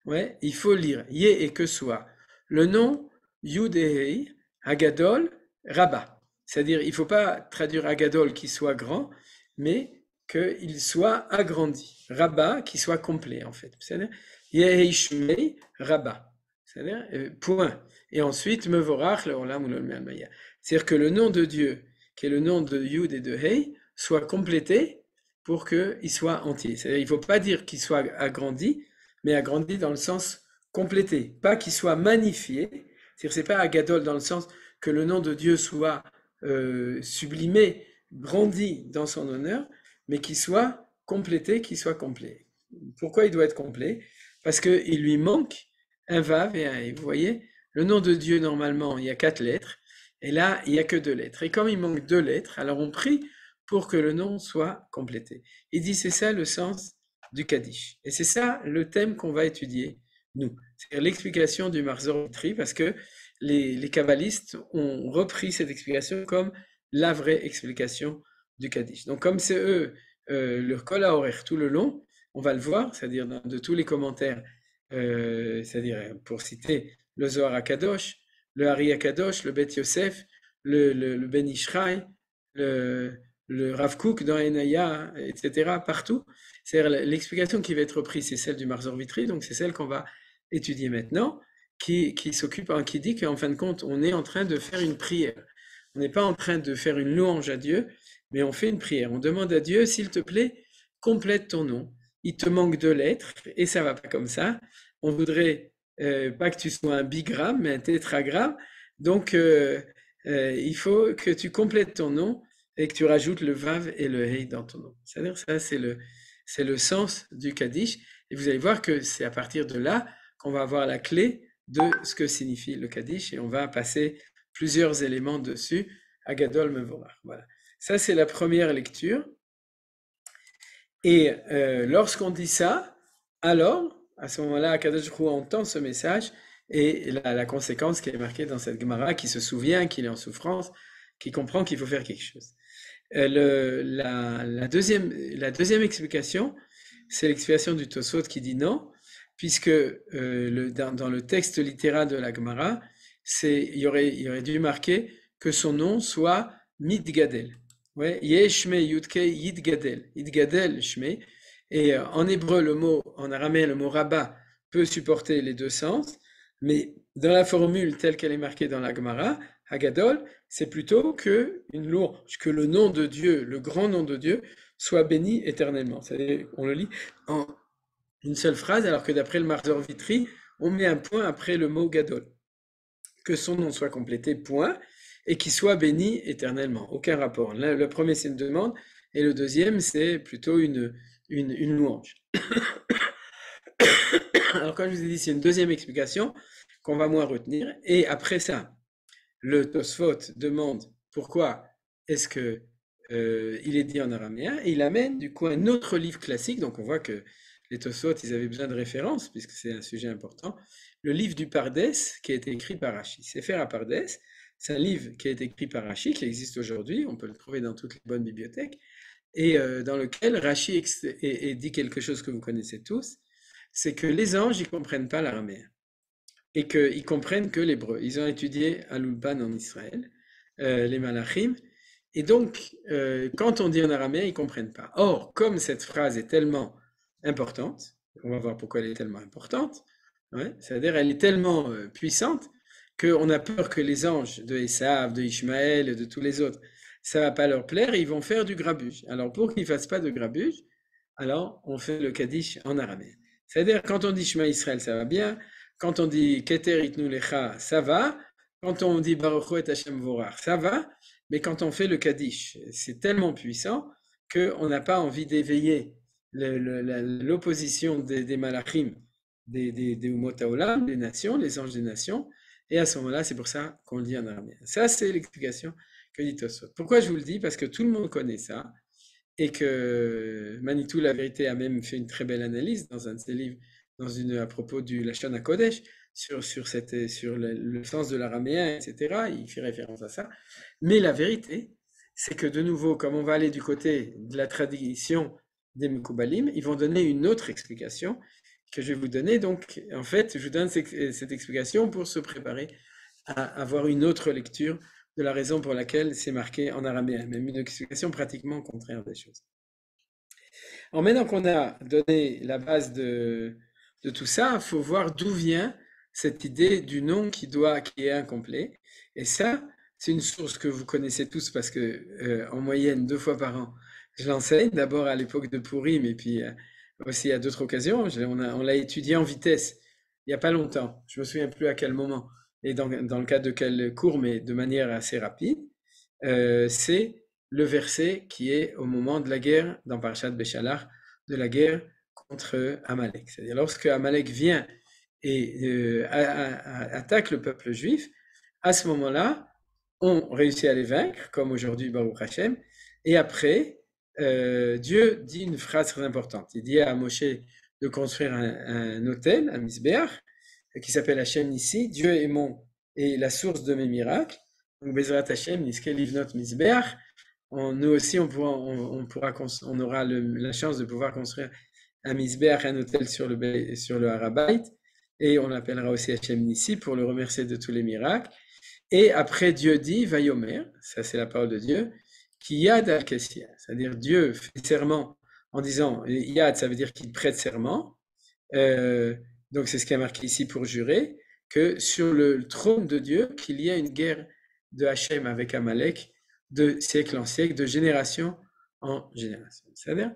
Ouais, il faut lire Yé et que soit le nom Yudehei, Agadol, Rabba. C'est-à-dire, il ne faut pas traduire Agadol qui soit grand, mais qu'il soit agrandi. Rabba qui soit complet, en fait. C'est-à-dire, Yehei Shmei, Rabba. C'est-à-dire, point. Et ensuite, Mevorach, le Olam ou le Maya. C'est-à-dire que le nom de Dieu, qui est le nom de Yud et de Hei, soit complété pour qu'il soit entier. C'est-à-dire, il ne faut pas dire qu'il soit agrandi, mais agrandi dans le sens complété, pas qu'il soit magnifié. C'est-à-dire, c'est pas Agadol dans le sens que le nom de Dieu soit sublimé, grandi dans son honneur, mais qu'il soit complété, qu'il soit complet. Pourquoi il doit être complet? Parce qu'il lui manque un Vav et un E. Vous voyez, le nom de Dieu, normalement, il y a 4 lettres, et là, il n'y a que 2 lettres. Et comme il manque 2 lettres, alors on prie pour que le nom soit complété. Il dit c'est ça le sens du Kaddish. Et c'est ça le thème qu'on va étudier, nous. C'est l'explication du Marzor Vitri, parce que les kabbalistes ont repris cette explication comme la vraie explication du Kaddish. Donc comme c'est eux, le Kol HaOrer tout le long, on va le voir, c'est-à-dire de tous les commentaires, c'est-à-dire pour citer le Zohar HaKadosh, le Ari HaKadosh, le Bet Yosef, le Ben Ishraï, le Rav Kook dans Enaya, etc., partout. C'est-à-dire l'explication qui va être reprise, c'est celle du Marzor Vitri, donc c'est celle qu'on va étudier maintenant, qui dit qu'en fin de compte, on est en train de faire une prière. On n'est pas en train de faire une louange à Dieu, mais on fait une prière. On demande à Dieu, s'il te plaît, complète ton nom. Il te manque 2 lettres, et ça va pas comme ça. On voudrait pas que tu sois un bigramme, mais un tétragramme. Donc, il faut que tu complètes ton nom et que tu rajoutes le Vav et le Hei dans ton nom. C'est-à-dire, ça, c'est le sens du Kaddish. Et vous allez voir que c'est à partir de là qu'on va avoir la clé de ce que signifie le Kaddish, et on va passer plusieurs éléments dessus, à Gadol Mevorach. Voilà. Ça, c'est la première lecture. Et lorsqu'on dit ça, alors, à ce moment-là, Akadosh Baruch Hu entend ce message, et la conséquence qui est marquée dans cette Gemara, qui se souvient qu'il est en souffrance, qui comprend qu'il faut faire quelque chose. La deuxième explication, c'est l'explication du Tosfot qui dit non, puisque dans le texte littéral de la Gemara, il aurait dû marquer que son nom soit Mitgadel. Ouais, Yeshme Yudke Yidgadel. Yidgadel Shme. Et en hébreu, en araméen, le mot rabat peut supporter les deux sens, mais dans la formule telle qu'elle est marquée dans la Gemara, Hagadol, c'est plutôt que le nom de Dieu, le grand nom de Dieu, soit béni éternellement. C'est-à-dire, on le lit en une seule phrase, alors que d'après le Marzor Vitri, on met un point après le mot Gadol. Que son nom soit complété, point, et qu'il soit béni éternellement. Aucun rapport. Le premier, c'est une demande, et le deuxième, c'est plutôt une louange. Alors, comme je vous ai dit, c'est une deuxième explication qu'on va moins retenir. Et après ça, le Tosfot demande pourquoi est-ce que il est dit en araméen, et il amène du coup un autre livre classique. Donc on voit que les Tosfot, ils avaient besoin de références, puisque c'est un sujet important. Le livre du Pardes, qui a été écrit par Rashi. Sefer HaPardes, c'est un livre qui a été écrit par Rashi, qui existe aujourd'hui, on peut le trouver dans toutes les bonnes bibliothèques, et dans lequel Rashi dit quelque chose que vous connaissez tous, c'est que les anges, ils comprennent pas l'araméen, et qu'ils comprennent que l'hébreu. Ils ont étudié à l'Ulpan en Israël, les Malachim, et donc, quand on dit en araméen, ils comprennent pas. Or, comme cette phrase est tellement importante, on va voir pourquoi elle est tellement importante, ouais, c'est-à-dire elle est tellement puissante qu'on a peur que les anges de Esav, de Ishmaël et de tous les autres, ça va pas leur plaire, et ils vont faire du grabuge. Alors pour qu'ils fassent pas de grabuge, alors on fait le Kaddish en araméen. C'est-à-dire quand on dit Shema Israël, ça va bien, quand on dit Keter Itnu Lecha, ça va, quand on dit Baruch Hu et Hashem Vorar, ça va, mais quand on fait le Kaddish, c'est tellement puissant qu'on n'a pas envie d'éveiller l'opposition des Malachim, des Umot Haolam, des nations, les anges des nations, et à ce moment-là, c'est pour ça qu'on le dit en araméen. Ça, c'est l'explication que dit Tosfot. Pourquoi je vous le dis? Parce que tout le monde connaît ça, et que Manitou, la vérité, a même fait une très belle analyse dans un de ses livres, à propos du Lashon HaKodesh, sur le sens de l'araméen, etc. Il fait référence à ça. Mais la vérité, c'est que de nouveau, comme on va aller du côté de la tradition des Mekoubalim, ils vont donner une autre explication que je vais vous donner. Donc, en fait, je vous donne cette explication pour se préparer à avoir une autre lecture de la raison pour laquelle c'est marqué en araméen, même une explication pratiquement contraire des choses. Alors maintenant qu'on a donné la base de tout ça, il faut voir d'où vient cette idée du nom qui est incomplet. Et ça, c'est une source que vous connaissez tous parce que en moyenne 2 fois par an, je l'enseigne. D'abord à l'époque de Purim et puis aussi à d'autres occasions. On l'a étudié en vitesse il n'y a pas longtemps. Je me souviens plus à quel moment et dans le cadre de quel cours, mais de manière assez rapide. C'est le verset qui est au moment de la guerre dans Parashat Beshalach, de la guerre contre Amalek. C'est-à-dire lorsque Amalek vient et attaque le peuple juif, à ce moment-là, on réussit à les vaincre, comme aujourd'hui Baruch Hashem, Et après, Dieu dit une phrase très importante. Il dit à Moshe de construire un autel, un misbéach, qui s'appelle Hachem Nissi. Dieu est la source de mes miracles. Donc, Bezrat Hachem, Niske Livnot Misbéach. Nous aussi, on aura la chance de pouvoir construire un misbéach, un autel sur le Harabait. Et on l'appellera aussi Hachem Nissi pour le remercier de tous les miracles. Et après, Dieu dit, Vayomer, ça c'est la parole de Dieu, qui Yad al-Kessia, c'est-à-dire Dieu fait serment en disant, Yad, ça veut dire qu'il prête serment, donc c'est ce qui est marqué ici pour jurer, que sur le trône de Dieu, qu'il y a une guerre de Hachem avec Amalek, de siècle en siècle, de génération en génération. C'est-à-dire,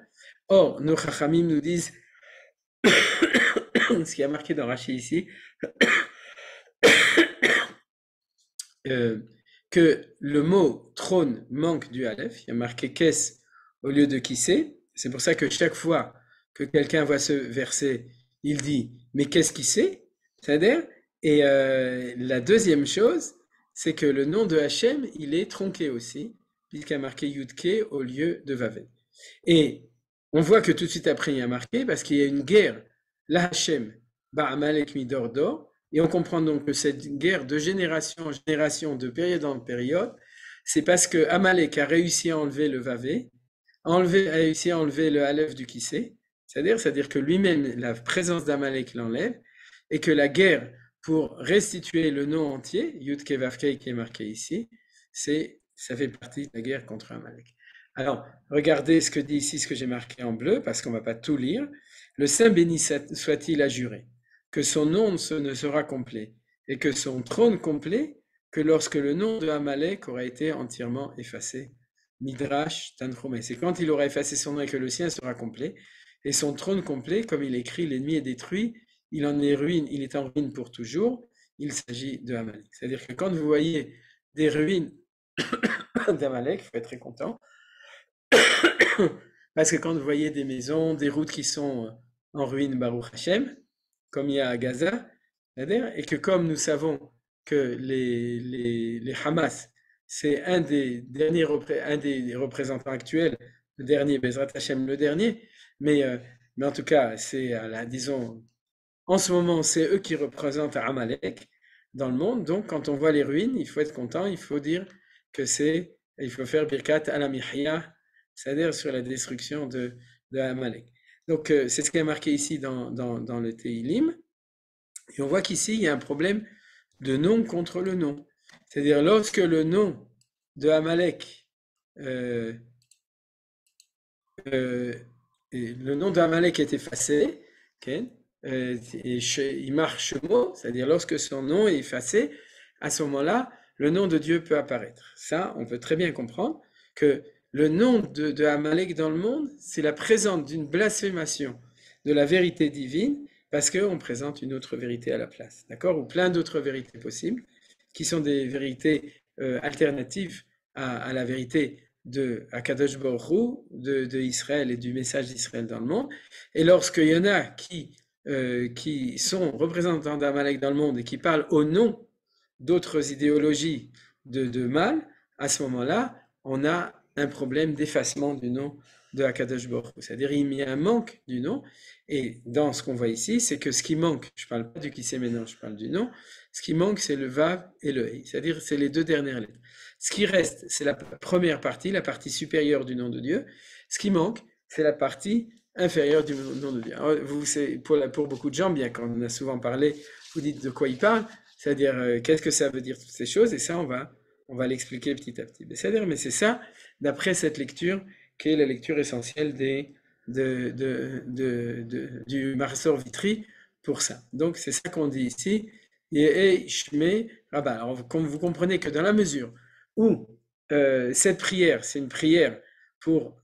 or, nos Chachamim nous disent, ce qui est marqué dans Rashi ici, que le mot trône manque du Aleph, il y a marqué qu'est-ce au lieu de qui c'est. C'est pour ça que chaque fois que quelqu'un voit ce verset, il dit mais qu'est-ce qui c'est? C'est-à-dire, et la deuxième chose, c'est que le nom de Hachem, il est tronqué aussi, puisqu'il y a marqué Yudke au lieu de Vavet. Et on voit que tout de suite après, il y a marqué, parce qu'il y a une guerre, la Hachem, Ba'amalek Midordo, et on comprend donc que cette guerre de génération en génération, de période en période, c'est parce que Amalek a réussi à enlever le Vavé, a réussi à enlever le Aleph du Kissé, c'est-à-dire que lui-même, la présence d'Amalek l'enlève, et que la guerre pour restituer le nom entier, Yudke Vavke qui est marqué ici, ça fait partie de la guerre contre Amalek. Alors, regardez ce que dit ici, ce que j'ai marqué en bleu, parce qu'on ne va pas tout lire. Le Saint béni soit-il a juré que son nom ne sera complet, et que son trône complet, que lorsque le nom de Amalek aura été entièrement effacé. Midrash Tanchumé. C'est quand il aura effacé son nom et que le sien sera complet, et son trône complet, comme il écrit, l'ennemi est détruit, il est en ruine pour toujours, il s'agit de Amalek. C'est-à-dire que quand vous voyez des ruines d'Amalek, il faut être très content, parce que quand vous voyez des maisons, des routes qui sont en ruine, Baruch Hashem, comme il y a à Gaza, et que comme nous savons que les Hamas, c'est un des représentants actuels, le dernier, Bezrat Hashem le dernier, mais en tout cas, c'est, disons, en ce moment, c'est eux qui représentent Amalek dans le monde, donc quand on voit les ruines, il faut être content, il faut dire que il faut faire Birkat Alamihya, c'est-à-dire sur la destruction de Amalek. Donc, c'est ce qui est marqué ici dans le Teilim. Et on voit qu'ici, il y a un problème de nom contre le nom. C'est-à-dire, lorsque le nom de Amalek, le nom d'Amalek est effacé, okay, et il marche mot, c'est-à-dire lorsque son nom est effacé, à ce moment-là, le nom de Dieu peut apparaître. Ça, on peut très bien comprendre que le nom de Amalek dans le monde, c'est la présence d'une blasphémation de la vérité divine, parce qu'on présente une autre vérité à la place, d'accord? Ou plein d'autres vérités possibles, qui sont des vérités alternatives à la vérité de Akadosh Baruch Hu, de Israël et du message d'Israël dans le monde. Et lorsqu'il y en a qui sont représentants d'Amalek dans le monde et qui parlent au nom d'autres idéologies de mal, à ce moment-là, on a un problème d'effacement du nom de Akadosh Baruch Hu. C'est-à-dire il y a un manque du nom, et dans ce qu'on voit ici, c'est que ce qui manque, je ne parle pas du qui c'est maintenant, je parle du nom, ce qui manque c'est le Vav et le Hei, c'est-à-dire c'est les deux dernières lettres. Ce qui reste, c'est la première partie, la partie supérieure du nom de Dieu. Ce qui manque, c'est la partie inférieure du nom de Dieu. Alors, pour beaucoup de gens, bien qu'on en a souvent parlé, vous dites de quoi il parle, c'est-à-dire qu'est-ce que ça veut dire toutes ces choses, et ça on va l'expliquer petit à petit. C'est-à-dire, mais c'est ça, d'après cette lecture, qui est la lecture essentielle du Marsor Vitry pour ça. Donc c'est ça qu'on dit ici. Et Shmei Rabba. Alors comme vous comprenez que dans la mesure où cette prière, c'est une prière pour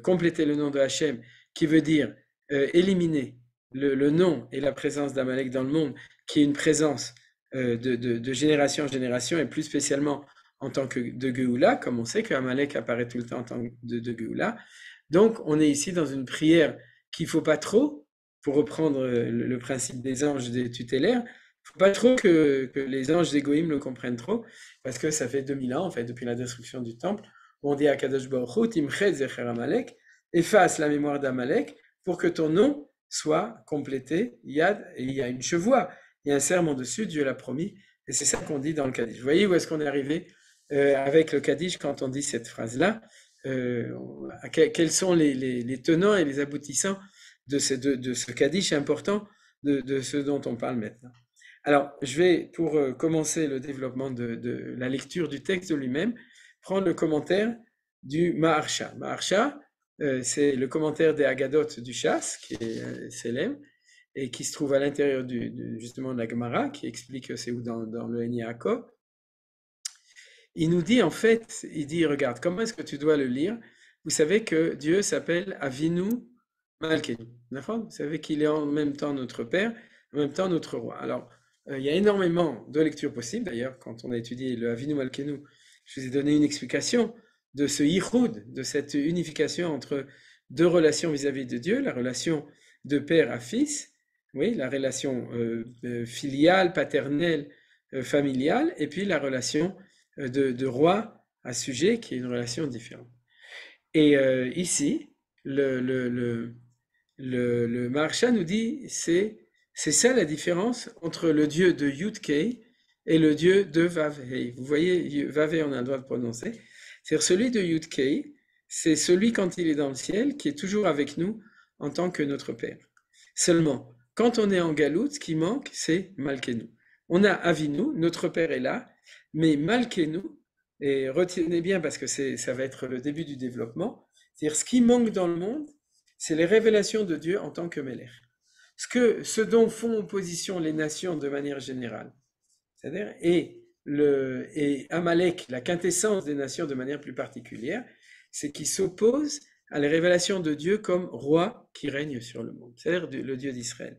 compléter le nom de Hachem, qui veut dire éliminer le nom et la présence d'Amalek dans le monde, qui est une présence de génération en génération, et plus spécialement en tant que de Géoula, comme on sait qu'Amalek apparaît tout le temps en tant que de Géoula. Donc, on est ici dans une prière qu'il ne faut pas trop, pour reprendre le principe des anges des tutélaires, il ne faut pas trop que les anges des Goïm le comprennent trop, parce que ça fait 2000 ans, en fait, depuis la destruction du temple, On dit à Kadosh Baruch Hu, Timchet Zecher Amalek, efface la mémoire d'Amalek pour que ton nom soit complété. Yad, et il y a une chevoie, il y a un serment dessus, Dieu l'a promis, et c'est ça qu'on dit dans le Kaddish. Vous voyez où est-ce qu'on est arrivé avec le Kaddish quand on dit cette phrase-là? Quels sont les tenants et les aboutissants de ce Kaddish important, de ce dont on parle maintenant. Alors, je vais, pour commencer le développement de la lecture du texte de lui-même, prendre le commentaire du Maharsha. Maharsha, c'est le commentaire des Agadot du Shas, qui est célèbre, et qui se trouve à l'intérieur justement de la Gemara, qui explique c'est où dans le Yaakov. Il nous dit en fait, il dit, regarde, comment est-ce que tu dois le lire? Vous savez que Dieu s'appelle Avinu Malkenu. Vous savez qu'il est en même temps notre Père, en même temps notre Roi. Alors, il y a énormément de lectures possibles. D'ailleurs, quand on a étudié le Avinu Malkenu, je vous ai donné une explication de ce yichud, de cette unification entre deux relations vis-à-vis de Dieu, la relation de père à fils, oui, la relation filiale, paternelle, familiale, et puis la relation de roi à sujet, qui est une relation différente. Et ici, le Maharsha nous dit, c'est ça la différence entre le Dieu de Yud-Kei et le Dieu de Vav-Hei. Vous voyez, Vav-Hei, on a le droit de prononcer. C'est-à-dire celui de Yud-Kei, c'est celui quand il est dans le ciel, qui est toujours avec nous en tant que notre Père. Seulement, quand on est en Galout, ce qui manque, c'est Malkenu. On a Avinu, notre Père est là, mais Malkenu, et retenez bien parce que ça va être le début du développement, c'est-à-dire ce qui manque dans le monde, c'est les révélations de Dieu en tant que Melech. Ce dont font opposition les nations de manière générale, c'est-à-dire, et Amalek, la quintessence des nations de manière plus particulière, c'est qu'il s'oppose à la révélation de Dieu comme roi qui règne sur le monde, c'est-à-dire le Dieu d'Israël.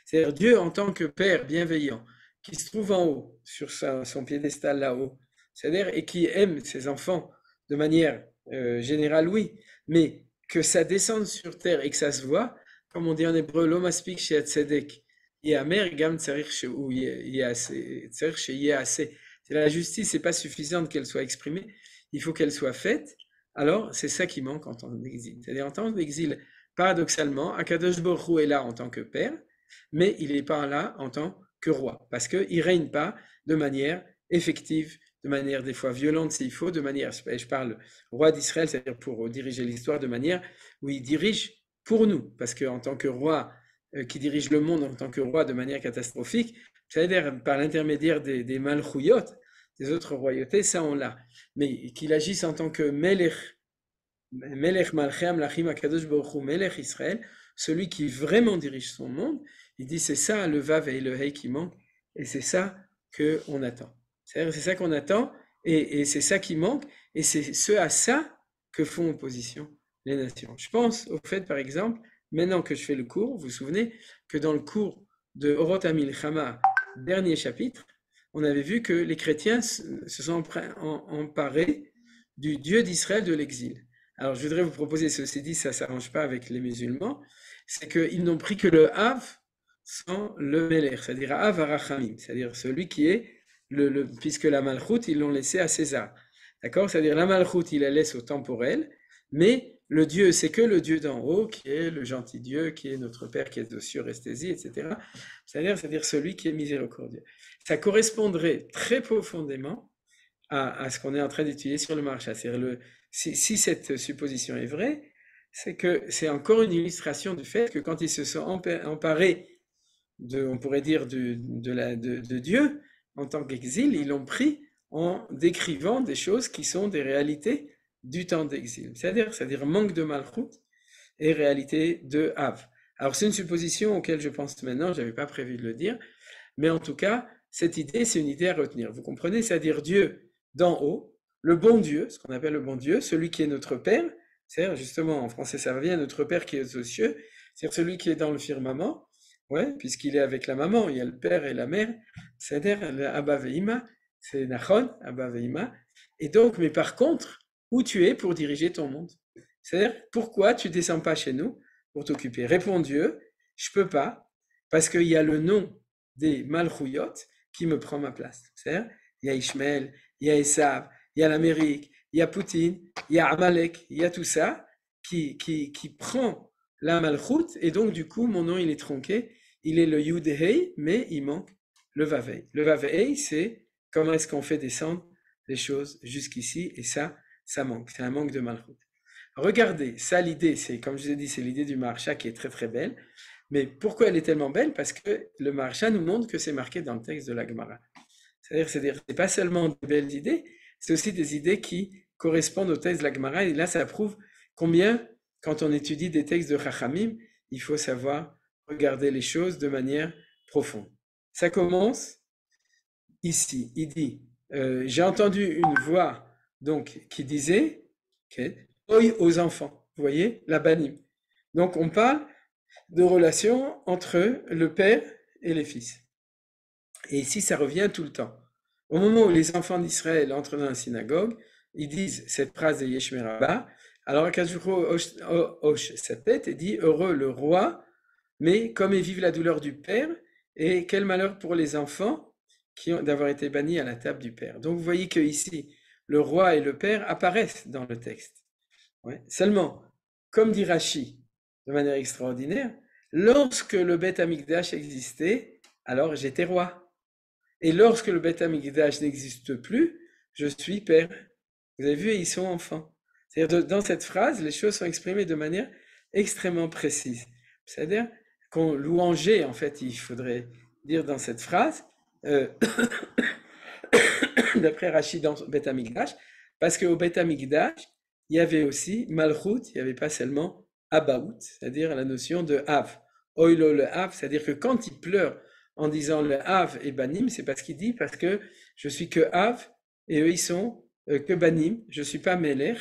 C'est-à-dire Dieu en tant que Père bienveillant, qui se trouve en haut, sur son piédestal là-haut, c'est-à-dire et qui aime ses enfants de manière générale, oui, mais que ça descende sur terre et que ça se voit, comme on dit en hébreu, l'homme aspik chez Tzedek, Yamer gam tsarir chez assez. La justice, c'est pas suffisante qu'elle soit exprimée, il faut qu'elle soit faite. Alors, c'est ça qui manque en temps d'exil. C'est-à-dire, en temps d'exil, paradoxalement, Akadosh Baruch Hu est là en tant que père, mais il n'est pas là en tant que roi, parce qu'il ne règne pas de manière effective, de manière des fois violente s'il faut, de manière, je parle roi d'Israël, c'est-à-dire pour diriger l'histoire de manière où il dirige pour nous, parce qu'en tant que roi qui dirige le monde en tant que roi de manière catastrophique, c'est-à-dire par l'intermédiaire des Malchouyot, des autres royautés, ça on l'a. Mais qu'il agisse en tant que Melech Malchei Amlachim Akadosh Baruch Hu, Melech Israël, celui qui vraiment dirige son monde, il dit c'est ça le Vav et le Hei qui manque, et c'est ça qu'on attend. C'est ça qu'on attend, et c'est ça qui manque, et c'est à ça que font opposition les nations. Je pense au fait, par exemple, maintenant que je fais le cours, vous vous souvenez que dans le cours de Orot HaMilchama, dernier chapitre, on avait vu que les chrétiens se sont emparés du Dieu d'Israël de l'exil. Alors je voudrais vous proposer, ceci dit, ça ne s'arrange pas avec les musulmans, c'est qu'ils n'ont pris que le Av sans le Melech, c'est-à-dire Av Arachamim, c'est-à-dire celui qui est, puisque la Malchut, ils l'ont laissé à César. D'accord? C'est-à-dire la Malchut, il la laisse au temporel, mais le Dieu, c'est que le Dieu d'en haut, qui est le gentil Dieu, qui est notre Père, qui est aux cieux, restez-y, etc. C'est-à-dire celui qui est miséricordieux. Ça correspondrait très profondément à ce qu'on est en train d'étudier sur le Maharsha. C'est-à-dire si cette supposition est vraie, c'est que c'est encore une illustration du fait que quand ils se sont emparés on pourrait dire, de Dieu en tant qu'exil, ils l'ont pris en décrivant des choses qui sont des réalités du temps d'exil, c'est-à-dire manque de Malchut et réalité de Av. Alors c'est une supposition auquel je pense maintenant, je n'avais pas prévu de le dire, mais en tout cas, cette idée, c'est une idée à retenir. Vous comprenez? C'est-à-dire Dieu d'en haut, le bon Dieu, ce qu'on appelle le bon Dieu, celui qui est notre Père, c'est-à-dire justement en français ça revient, notre Père qui est aux cieux, c'est-à-dire celui qui est dans le firmament, ouais, puisqu'il est avec la maman, il y a le père et la mère, c'est-à-dire Abba Veima, c'est Nachon, Abba Veima, et donc, mais par contre, où tu es pour diriger ton monde. C'est-à-dire, pourquoi tu descends pas chez nous pour t'occuper? Réponds Dieu, je peux pas, parce qu'il y a le nom des Malchouyot qui me prend ma place. C'est-à-dire, il y a Ishmael, il y a Esav, il y a l'Amérique, il il y a Poutine, il y a Amalek, il y a tout ça qui prend la malchoute, et donc du coup, mon nom, il est tronqué, il est le Yud-Hei, mais il manque le Vav-Hei. Le Vav-Hei, c'est comment est-ce qu'on fait descendre les choses jusqu'ici, et ça manque, c'est un manque de malchoute. Regardez, ça l'idée, c'est comme je vous ai dit, c'est l'idée du Maharsha qui est très très belle, mais pourquoi elle est tellement belle? Parce que le Maharsha nous montre que c'est marqué dans le texte de la Gemara. C'est-à-dire, c'est pas seulement de belles idées, c'est aussi des idées qui correspondent au texte de la Gemara, et là ça prouve combien, quand on étudie des textes de Chachamim, il faut savoir regarder les choses de manière profonde. Ça commence ici, il dit, j'ai entendu une voix donc qui disait, Oi aux enfants, vous voyez, la banim. Donc on parle de relation entre le père et les fils. Et ici ça revient tout le temps. Au moment où les enfants d'Israël entrent dans la synagogue, ils disent cette phrase de Yesh Merabah. Alors Akadosh hoche sa tête et dit heureux le roi, mais comme ils vivent la douleur du père, et quel malheur pour les enfants d'avoir été bannis à la table du père. Donc vous voyez que ici le roi et le père apparaissent dans le texte. Ouais. Seulement, comme dit Rashi, de manière extraordinaire, lorsque le Beth Amikdash existait, alors j'étais roi. Et lorsque le Beth Amikdash n'existe plus, je suis père. Vous avez vu, ils sont enfants. C'est-à-dire, dans cette phrase, les choses sont exprimées de manière extrêmement précise. C'est-à-dire qu'on louangeait, en fait, il faudrait dire dans cette phrase, d'après Rashi dans Beth Amikdash, parce qu'au Beth Amikdash, il y avait aussi Malchut, il n'y avait pas seulement Abaout, c'est-à-dire la notion de Av. Oilo le Av, c'est-à-dire que quand il pleure en disant le Av et Banim, c'est parce qu'il dit parce que je suis que Av et eux ils sont que Banim, je ne suis pas Meler.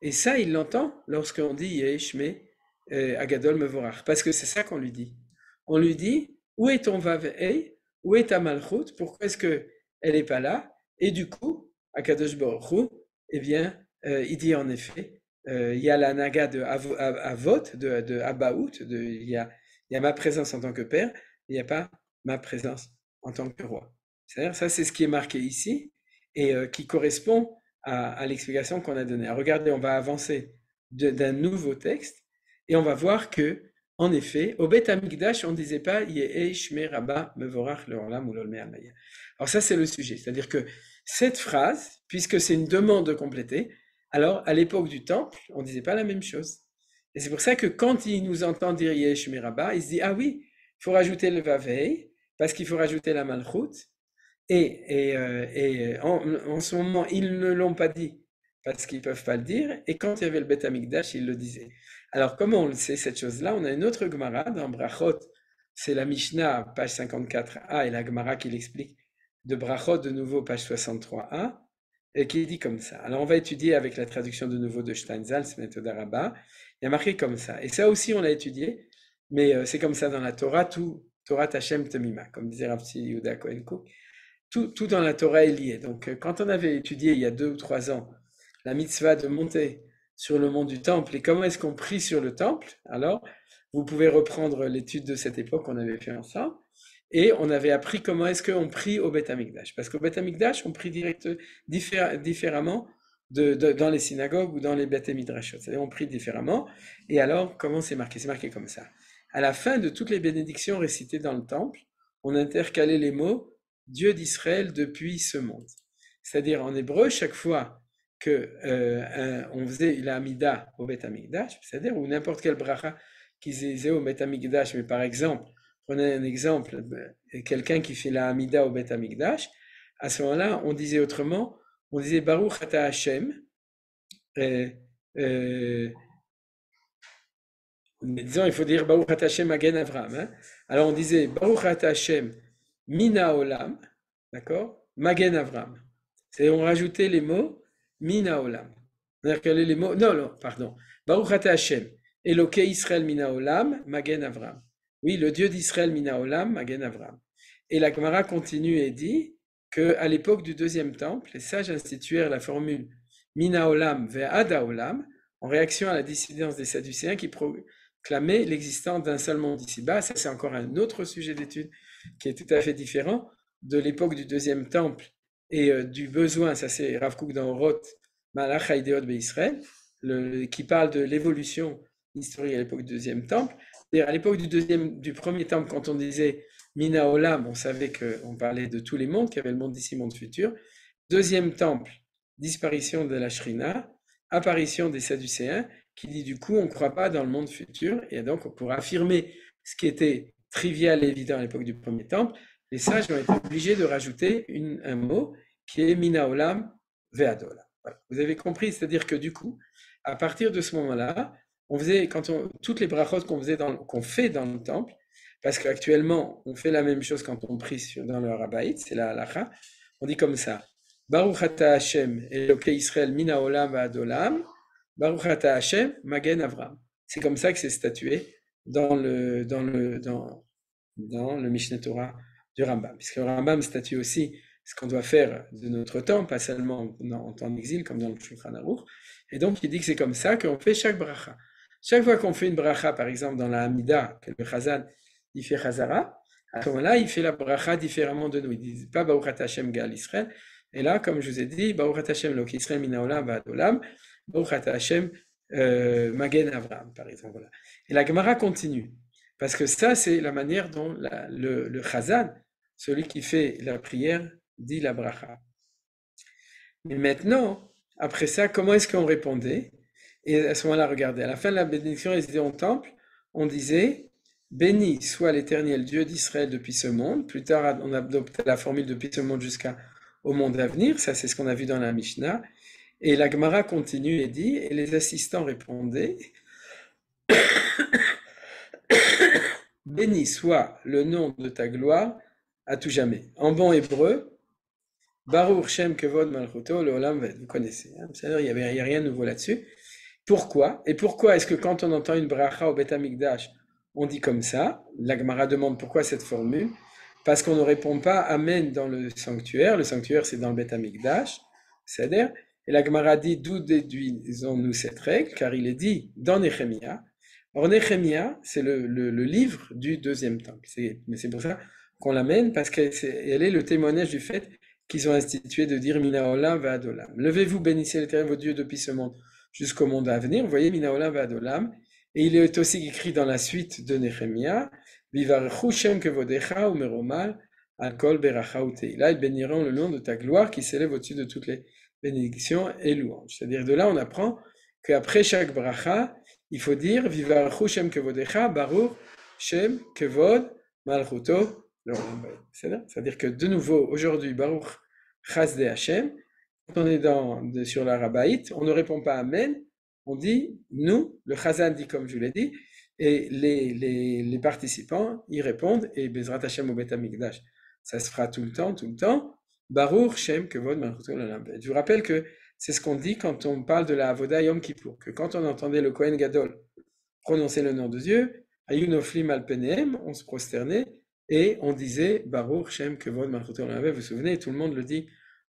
Et ça, il l'entend lorsqu'on dit Yeshme Agadol Mevorach, parce que c'est ça qu'on lui dit. On lui dit où est ton Vav Ei, où est ta Malchut, pourquoi est-ce qu'elle n'est pas là? Et du coup, Akadosh Baruch Hu, eh bien, il dit en effet, il y a la naga de Avot, de Abaout, il y a ma présence en tant que père, il n'y a pas ma présence en tant que roi. C'est-à-dire, ça c'est ce qui est marqué ici, et qui correspond à l'explication qu'on a donnée. Alors, regardez, on va avancer d'un nouveau texte, et on va voir que, en effet, au Beth Amikdash, on ne disait pas Yehei Shme Rabba Mevorach Leolam ou Lolme Amaya. Alors ça c'est le sujet, c'est-à-dire que cette phrase, puisque c'est une demande de compléter, alors à l'époque du temple, on ne disait pas la même chose. Et c'est pour ça que quand il nous entend dire Yesh Merabah, il se dit ah oui, il faut rajouter le Vavei, parce qu'il faut rajouter la Malchut. Et en ce moment, ils ne l'ont pas dit, parce qu'ils ne peuvent pas le dire. Et quand il y avait le Beth Amikdash, ils le disaient. Alors comment on le sait cette chose-là? On a une autre Gemara dans Brachot, c'est la Mishnah, page 54a, et la Gemara qui l'explique de Brachot, de nouveau, page 63a, et qui dit comme ça. Alors on va étudier avec la traduction de nouveau de Steinsaltz, méthode arabe. Il y a marqué comme ça. Et ça aussi, on l'a étudié, mais c'est comme ça dans la Torah, tout Torah Tachem Temima, comme disait Rav Tzvi Yehuda Cohen Cook. Tout dans la Torah est lié. Donc quand on avait étudié il y a 2 ou 3 ans la mitzvah de monter sur le mont du temple et comment est-ce qu'on prie sur le temple, alors vous pouvez reprendre l'étude de cette époque qu'on avait fait ensemble. Et on avait appris comment est-ce qu'on prie au Beth Amikdash. Parce qu'au Beth Amikdash, on prie différemment dans les synagogues ou dans les Beth Midrashot. C'est-à-dire on prie différemment. Et alors, comment c'est marqué? C'est marqué comme ça. À la fin de toutes les bénédictions récitées dans le temple, on intercalait les mots « Dieu d'Israël depuis ce monde ». C'est-à-dire en hébreu, chaque fois qu'on faisait la Hamida au Beth Amikdash, c'est-à-dire ou n'importe quel bracha qu'ils disaient au Beth Amikdash, mais par exemple, prenez un exemple, quelqu'un qui fait la Hamida au Beth Amikdash, à ce moment-là, on disait autrement, on disait Baruch Ata Hashem, disons, il faut dire Baruch Ata Hashem Magen Avram. Hein? Alors on disait Baruch Ata Hashem Mina Olam, d'accord? Magen Avram. C'est on rajoutait les mots Mina Olam. C'est-à-dire que les mots, non, pardon. Baruch Ata Hashem Eloke Israël Mina Olam Magen Avram. Oui, le Dieu d'Israël Mina Olam Magen Avram. Et la Gemara continue et dit qu'à l'époque du deuxième temple, les sages instituèrent la formule Mina Olam Ve'ada Olam en réaction à la dissidence des Sadducéens qui proclamaient l'existence d'un seul monde ici-bas. Ça, c'est encore un autre sujet d'étude qui est tout à fait différent de l'époque du deuxième temple et du besoin, ça c'est Rav Kook dans Oroth, Malach Haïdeot Israël, qui parle de l'évolution historique à l'époque du deuxième temple. C'est-à-dire à l'époque du premier temple, quand on disait Mina Olam, on savait qu'on parlait de tous les mondes, qu'il y avait le monde d'ici, le monde futur. Deuxième temple, disparition de la Shrina, apparition des Sadducéens, qui dit du coup on ne croit pas dans le monde futur, et donc pour affirmer ce qui était trivial et évident à l'époque du premier temple, les sages ont été obligés de rajouter un mot qui est Mina Olam Ve'adola. Voilà. Vous avez compris, c'est-à-dire que du coup, à partir de ce moment-là, on faisait, toutes les brachot qu'on fait dans le temple, parce qu'actuellement, on fait la même chose quand on prie dans le Rabaït, c'est la halacha, on dit comme ça, Baruch ata Hashem, Elokei Israël, Mina Olam Va'ad Olam, Baruch ata Hashem, Magen Avram. C'est comme ça que c'est statué dans le Mishneh Torah du Rambam, puisque le Rambam statue aussi ce qu'on doit faire de notre temps, pas seulement en temps d'exil, comme dans le Shulchan Aruch. Et donc, il dit que c'est comme ça qu'on fait chaque bracha. Chaque fois qu'on fait une bracha, par exemple, dans la Hamida, que le Chazan, il fait Chazara, à ce moment-là, il fait la bracha différemment de nous. Il ne dit pas Baruch ata Hashem Gal Israël. Et là, comme je vous ai dit, Baruch ata Hashem Elokei Israël Mina Olam Va'ad Olam, Baruch ata Hashem Magen Avram, par exemple. Voilà. Et la Gemara continue. Parce que ça, c'est la manière dont le Chazan, celui qui fait la prière, dit la bracha. Mais maintenant, après ça, comment est-ce qu'on répondait? Et à ce moment-là, regardez, à la fin de la bénédiction, ils étaient au temple, on disait, béni soit l'Éternel Dieu d'Israël depuis ce monde. Plus tard, on a adopté la formule depuis ce monde jusqu'au monde à venir. Ça, c'est ce qu'on a vu dans la Mishnah. Et la Gemara continue et dit, et les assistants répondaient, béni soit le nom de ta gloire à tout jamais. En bon hébreu, Baruch Shem Kevod Malchuto Leolam Ved. Vous connaissez, hein? Il n'y a rien de nouveau là-dessus. Pourquoi? Et pourquoi est-ce que quand on entend une bracha au Beth Amikdash, on dit comme ça? La Gemara demande pourquoi cette formule. Parce qu'on ne répond pas Amen dans le sanctuaire. Le sanctuaire, c'est dans le Beth Amikdash. C'est-à-dire, et la Gemara dit d'où déduisons-nous cette règle? Car il est dit dans Néhémia. Or, Néhémia, c'est le livre du deuxième temple. Mais c'est pour ça qu'on l'amène, parce qu'elle est le témoignage du fait qu'ils ont institué de dire Mina Olam Va'ad Olam. Levez-vous, bénissez l'Éternel votre Dieu depuis ce monde jusqu'au monde à venir. Vous voyez, Mina Olam Va'ad Olam. Et il est aussi écrit dans la suite de Néhémia, Vivarechu Shem Kevodecha Umeromal Alkol Beracha Uteila. Ils béniront le nom de ta gloire qui s'élève au-dessus de toutes les bénédictions et louanges. C'est-à-dire, de là, on apprend qu'après chaque bracha, il faut dire Vivarechu Shem Kevodecha Baruch Shem Kevod Malchuto. C'est-à-dire que de nouveau, aujourd'hui, Baruch Chasdei Hashem, quand on est sur la Rabaït, on ne répond pas Amen, on dit nous, le Chazan dit comme je vous l'ai dit, et les participants y répondent, et Bezrat Hashem au Bet Amikdash, ça se fera tout le temps, Baruch Shem Kevod Malchuto L'Olam Vaed. Je vous rappelle que c'est ce qu'on dit quand on parle de la Avoda Yom Kippour, que quand on entendait le Kohen Gadol prononcer le nom de Dieu, Ayun Oflim Al Penehem, on se prosternait, et on disait Baruch Shem Kevod Malchuto L'Olam Vaed. Vous vous souvenez, tout le monde le dit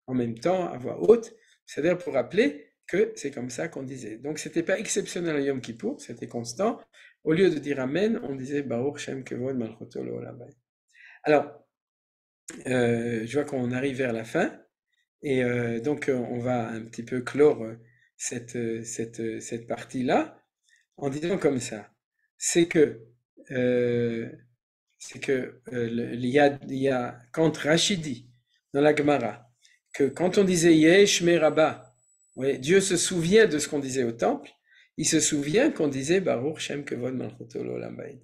en même temps, à voix haute, c'est-à-dire pour rappeler que c'est comme ça qu'on disait. Donc c'était pas exceptionnel à Yom Kippour, c'était constant. Au lieu de dire Amen, on disait Baruch Shem Kevod Malchuto L'Olam Vaed. Alors, je vois qu'on arrive vers la fin, et donc on va un petit peu clore cette partie-là en disant comme ça. C'est que il y a quand Rashi dit dans la Gemara que quand on disait Yesh Meraba, ouais, Dieu se souvient de ce qu'on disait au temple, il se souvient qu'on disait Baruch Shem Kevod Malchuto L'Olam Vaed.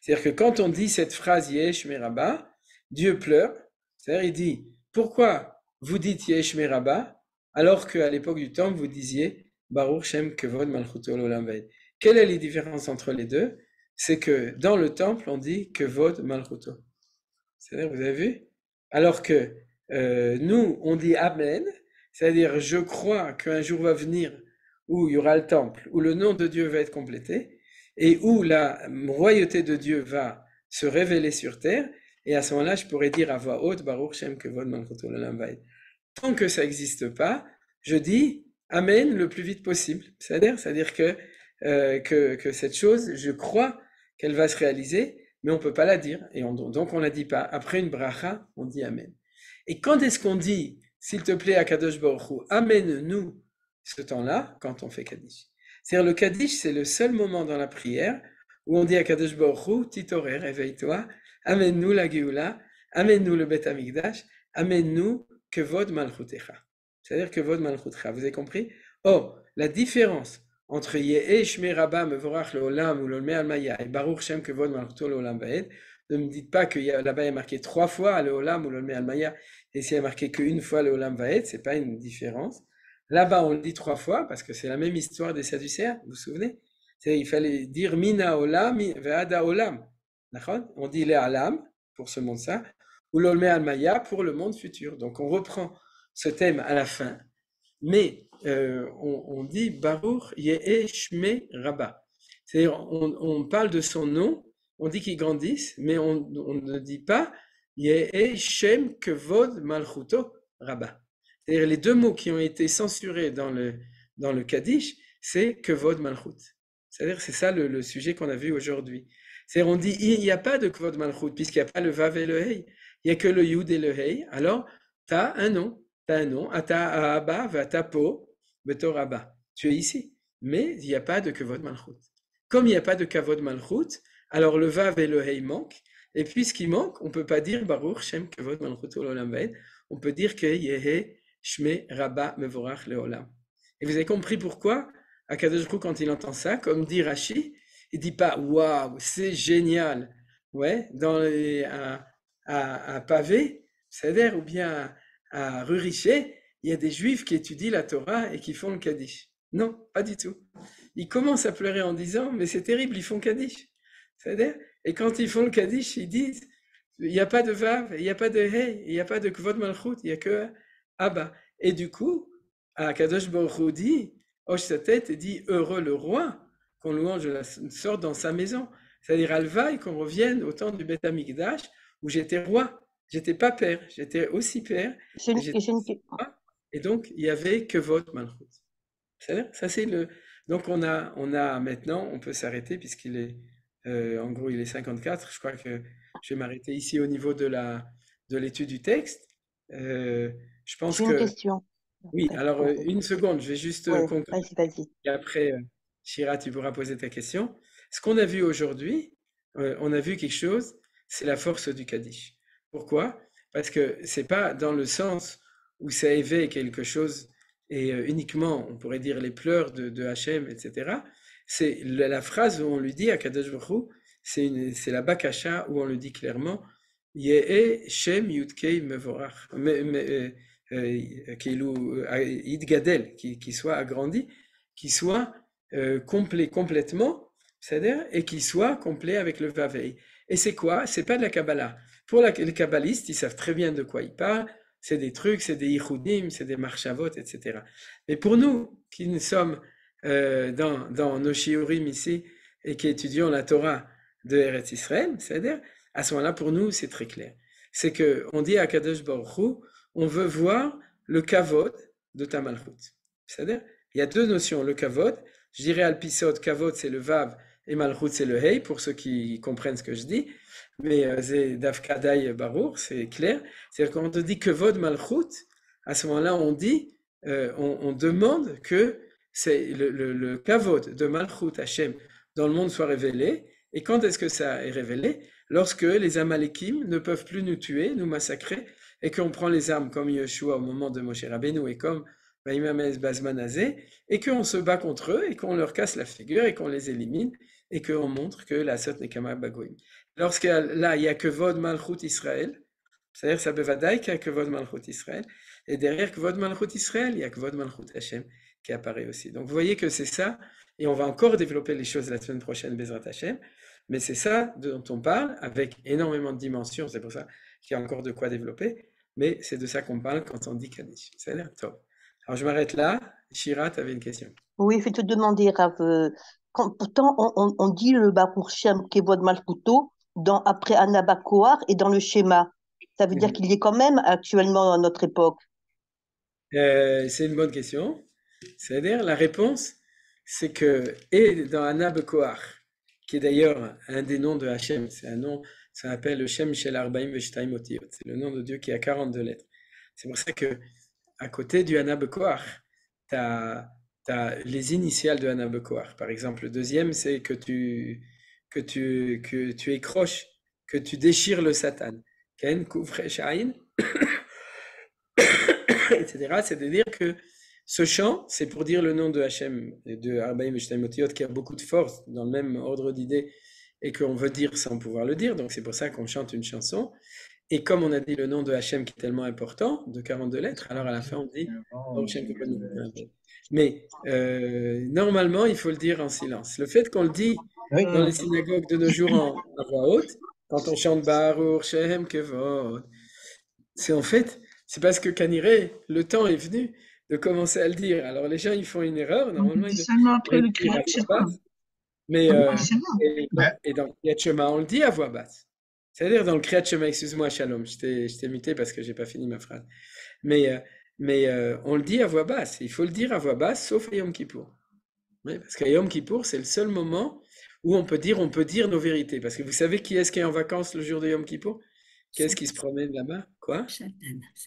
C'est-à-dire que quand on dit cette phrase Yesh Meraba, Dieu pleure, c'est-à-dire il dit pourquoi vous dites Yesh Meraba alors qu'à l'époque du temple vous disiez Baruch Shem Kevod Malchuto L'Olam Vaed. Quelle est la différence entre les deux? C'est que dans le temple on dit Kevod Malchuto. C'est-à-dire, vous avez vu? Alors que nous, on dit Amen, c'est-à-dire je crois qu'un jour va venir où il y aura le temple, où le nom de Dieu va être complété, et où la royauté de Dieu va se révéler sur terre, et à ce moment-là, je pourrais dire à voix haute, Baruch Shem Kevod Malchuto L'Olam Vaed. Tant que ça n'existe pas, je dis Amen le plus vite possible. C'est-à-dire que cette chose, je crois qu'elle va se réaliser, mais on ne peut pas la dire, et donc on ne la dit pas. Après une bracha, on dit Amen. Et quand est-ce qu'on dit, s'il te plaît, Akadosh Baruch Hu, amène-nous ce temps-là quand on fait Kaddish. C'est-à-dire le Kaddish, c'est le seul moment dans la prière où on dit à Kadosh Baruch Hu, Titorer, réveille-toi, amène-nous la Géoula, amène-nous le Bet Amikdash, amène-nous Kevod Malchutecha. C'est-à-dire Kevod Malchutecha, vous avez compris? Or, la différence entre Ye'e Shme Rabba Mevorach Leolam ou Lolme Almaya et Baruch Shem Kevod Malchuto Leolam Vaed, ne me dites pas que là-bas il y a marqué 3 fois Leolam ou Lolme Almaya et s'il y a marqué qu'une fois Leolam Vaed, c'est pas une différence. Là-bas on le dit 3 fois parce que c'est la même histoire des Sadducéens, vous vous souvenez? Il fallait dire Mina Olam Ve'ada Olam. On dit les Alam pour ce monde-là, ou l'Olme Almaya pour le monde futur. Donc on reprend ce thème à la fin, mais on dit Baruch Ye'e Shme Rabba. C'est-à-dire on parle de son nom, on dit qu'il grandisse, mais on ne dit pas Ye'e Shem Kevod Malchuto Rabba. C'est-à-dire les deux mots qui ont été censurés dans le Kaddish, c'est Kevod Malchut. C'est-à-dire c'est ça le sujet qu'on a vu aujourd'hui. C'est-à-dire on dit il n'y a pas de Kevod Malchut puisqu'il n'y a pas le Vav et le Hei, il n'y a que le Yud et le Hei. Alors tu as un nom, Ata Abba Vata Po Betor Abba. Tu es ici, mais il n'y a pas de Kevod Malchut. Comme il n'y a pas de Kavod Malchut, alors le Vav et le Hei manquent. Et puisqu'il manque, on ne peut pas dire Baruch Shem Kevod Malchut Olam Vaed. On peut dire que Yehe Shme Rabba Mevorach Leolam. Et vous avez compris pourquoi Akadosh Baruch Hu, quand il entend ça, comme dit Rashi, il dit pas waouh, c'est génial. Ouais, à Pavé, c'est-à-dire, ou bien à Ruriché, il y a des juifs qui étudient la Torah et qui font le Kaddish. Non, pas du tout. Ils commencent à pleurer en disant mais c'est terrible, ils font Kaddish. C'est-à-dire, et quand ils font le Kaddish, ils disent il n'y a pas de Vav, il n'y a pas de Hei, il n'y a pas de Kvod Malchut, il n'y a que Abba. Et du coup, Akadosh Baruch Hu dit, hoche sa tête et dit heureux le roi qu'on louange la sorte dans sa maison. C'est-à-dire Alvaï qu'on revienne au temps du Beth Amikdash où j'étais roi, j'étais pas père, j'étais aussi père. Et donc il y avait que votre Malchut. C'est-à-dire, ça c'est le. Donc on a maintenant, on peut s'arrêter puisqu'il est, en gros il est 54. Je crois que je vais m'arrêter ici au niveau de l'étude du texte. Je pense J'ai une que. question. Oui, alors une seconde, je vais juste Ouais, conclure. vas-y. Et après, Shira, tu pourras poser ta question. Ce qu'on a vu aujourd'hui, on a vu quelque chose, c'est la force du Kaddish. Pourquoi? Parce que c'est pas dans le sens où ça éveille quelque chose et uniquement, on pourrait dire les pleurs de Hachem, etc. C'est la phrase où on lui dit à Kadosh Baruch Hu, c'est la Bakasha où on le dit clairement, Ye'e Shem Yudkei Mevorach, Yidgadel, qui soit agrandi, qui soit complet complètement, c'est-à-dire, et qui soit complet avec le Vavei. Et c'est quoi? C'est pas de la Kabbalah. Pour les kabbalistes, ils savent très bien de quoi ils parlent. C'est des trucs, c'est des Yichudim, c'est des Marshavot, etc. Mais pour nous, qui nous sommes dans nos shiurim ici, et qui étudions la Torah de Eretz Israël, c'est-à-dire, à ce moment-là, pour nous, c'est très clair. C'est qu'on dit à Kadosh Baruch Hu, on veut voir le kavod de ta malchut. C'est-à-dire, il y a deux notions, le kavod, je dirais alpisod, kavod c'est le vav et malchut c'est le hei, pour ceux qui comprennent ce que je dis, mais c'est dafkadai barour, c'est clair. C'est-à-dire quand on te dit kavod malchut, à ce moment-là on dit, on demande que c'est le kavod de malchut Hashem dans le monde soit révélé. Et quand est-ce que ça est révélé? Lorsque les Amalekim ne peuvent plus nous tuer, nous massacrer, et qu'on prend les armes comme Yeshua au moment de Moshe Rabbeinu et comme Vaïmamez Bazmanazé, et qu'on se bat contre eux, et qu'on leur casse la figure, et qu'on les élimine, et qu'on montre que la Sot Nekama Bagoim. Lorsque là, il n'y a que Vod Malchut Israël, c'est-à-dire ça bevadaï qu'il n'y a que Vod Malchut Israël, et derrière que Vod Malchut Israël, il n'y a que Vod Malchut Hashem qui apparaît aussi. Donc vous voyez que c'est ça, et on va encore développer les choses la semaine prochaine, Bezrat Hashem, mais c'est ça dont on parle, avec énormément de dimensions, c'est pour ça qu'il y a encore de quoi développer, mais c'est de ça qu'on parle quand on dit Kaddish. Ça a l'air top. Alors je m'arrête là. Shira, tu avais une question. Oui, je vais te demander, Rav, pourtant on dit le Baruch Shem Kevod Malchuto après Anabakoar et dans le schéma. Ça veut dire qu'il y est quand même actuellement à notre époque. C'est une bonne question. C'est-à-dire, la réponse, c'est que, et dans Anabakoar, qui est d'ailleurs un des noms de Hachem, c'est un nom, ça s'appelle le Shem Shel Arbaim Veshtaim Otiyot, c'est le nom de Dieu qui a 42 lettres. C'est pour ça que, à côté du Anabakoar, t'as les initiales de Anna Bekoar. Par exemple, le deuxième, c'est que tu écroches, que tu déchires le Satan. Ken, Kufre, Shain, etc. C'est-à-dire que ce chant, c'est pour dire le nom de Hachem, de Arbaïm et Shtaimotiot, qui a beaucoup de force dans le même ordre d'idées et qu'on veut dire sans pouvoir le dire. Donc c'est pour ça qu'on chante une chanson. Et comme on a dit le nom de Hachem qui est tellement important, de 42 lettres, alors à la fin on dit mais normalement il faut le dire en silence. Le fait qu'on le dit dans les synagogues de nos jours en voix haute, quand on chante Baruch Shem Kevod, c'est en fait, c'est parce que Kaniré, le temps est venu de commencer à le dire. Alors les gens ils font une erreur, normalement ils seulement après le devraient Kriyat dire à voix basse. Et dans le Kriyat Shema, on le dit à voix basse. C'est-à-dire dans le Kriyat Shema, excuse-moi, Shalom, je t'ai muté parce que j'ai pas fini ma phrase. Mais on le dit à voix basse. Il faut le dire à voix basse, sauf à Yom Kippour. Oui, parce qu'à Yom Kippour, c'est le seul moment où on peut dire nos vérités. Parce que vous savez qui est-ce qui est en vacances le jour de Yom Kippour? Qui est-ce qui se promène là-bas? Quoi?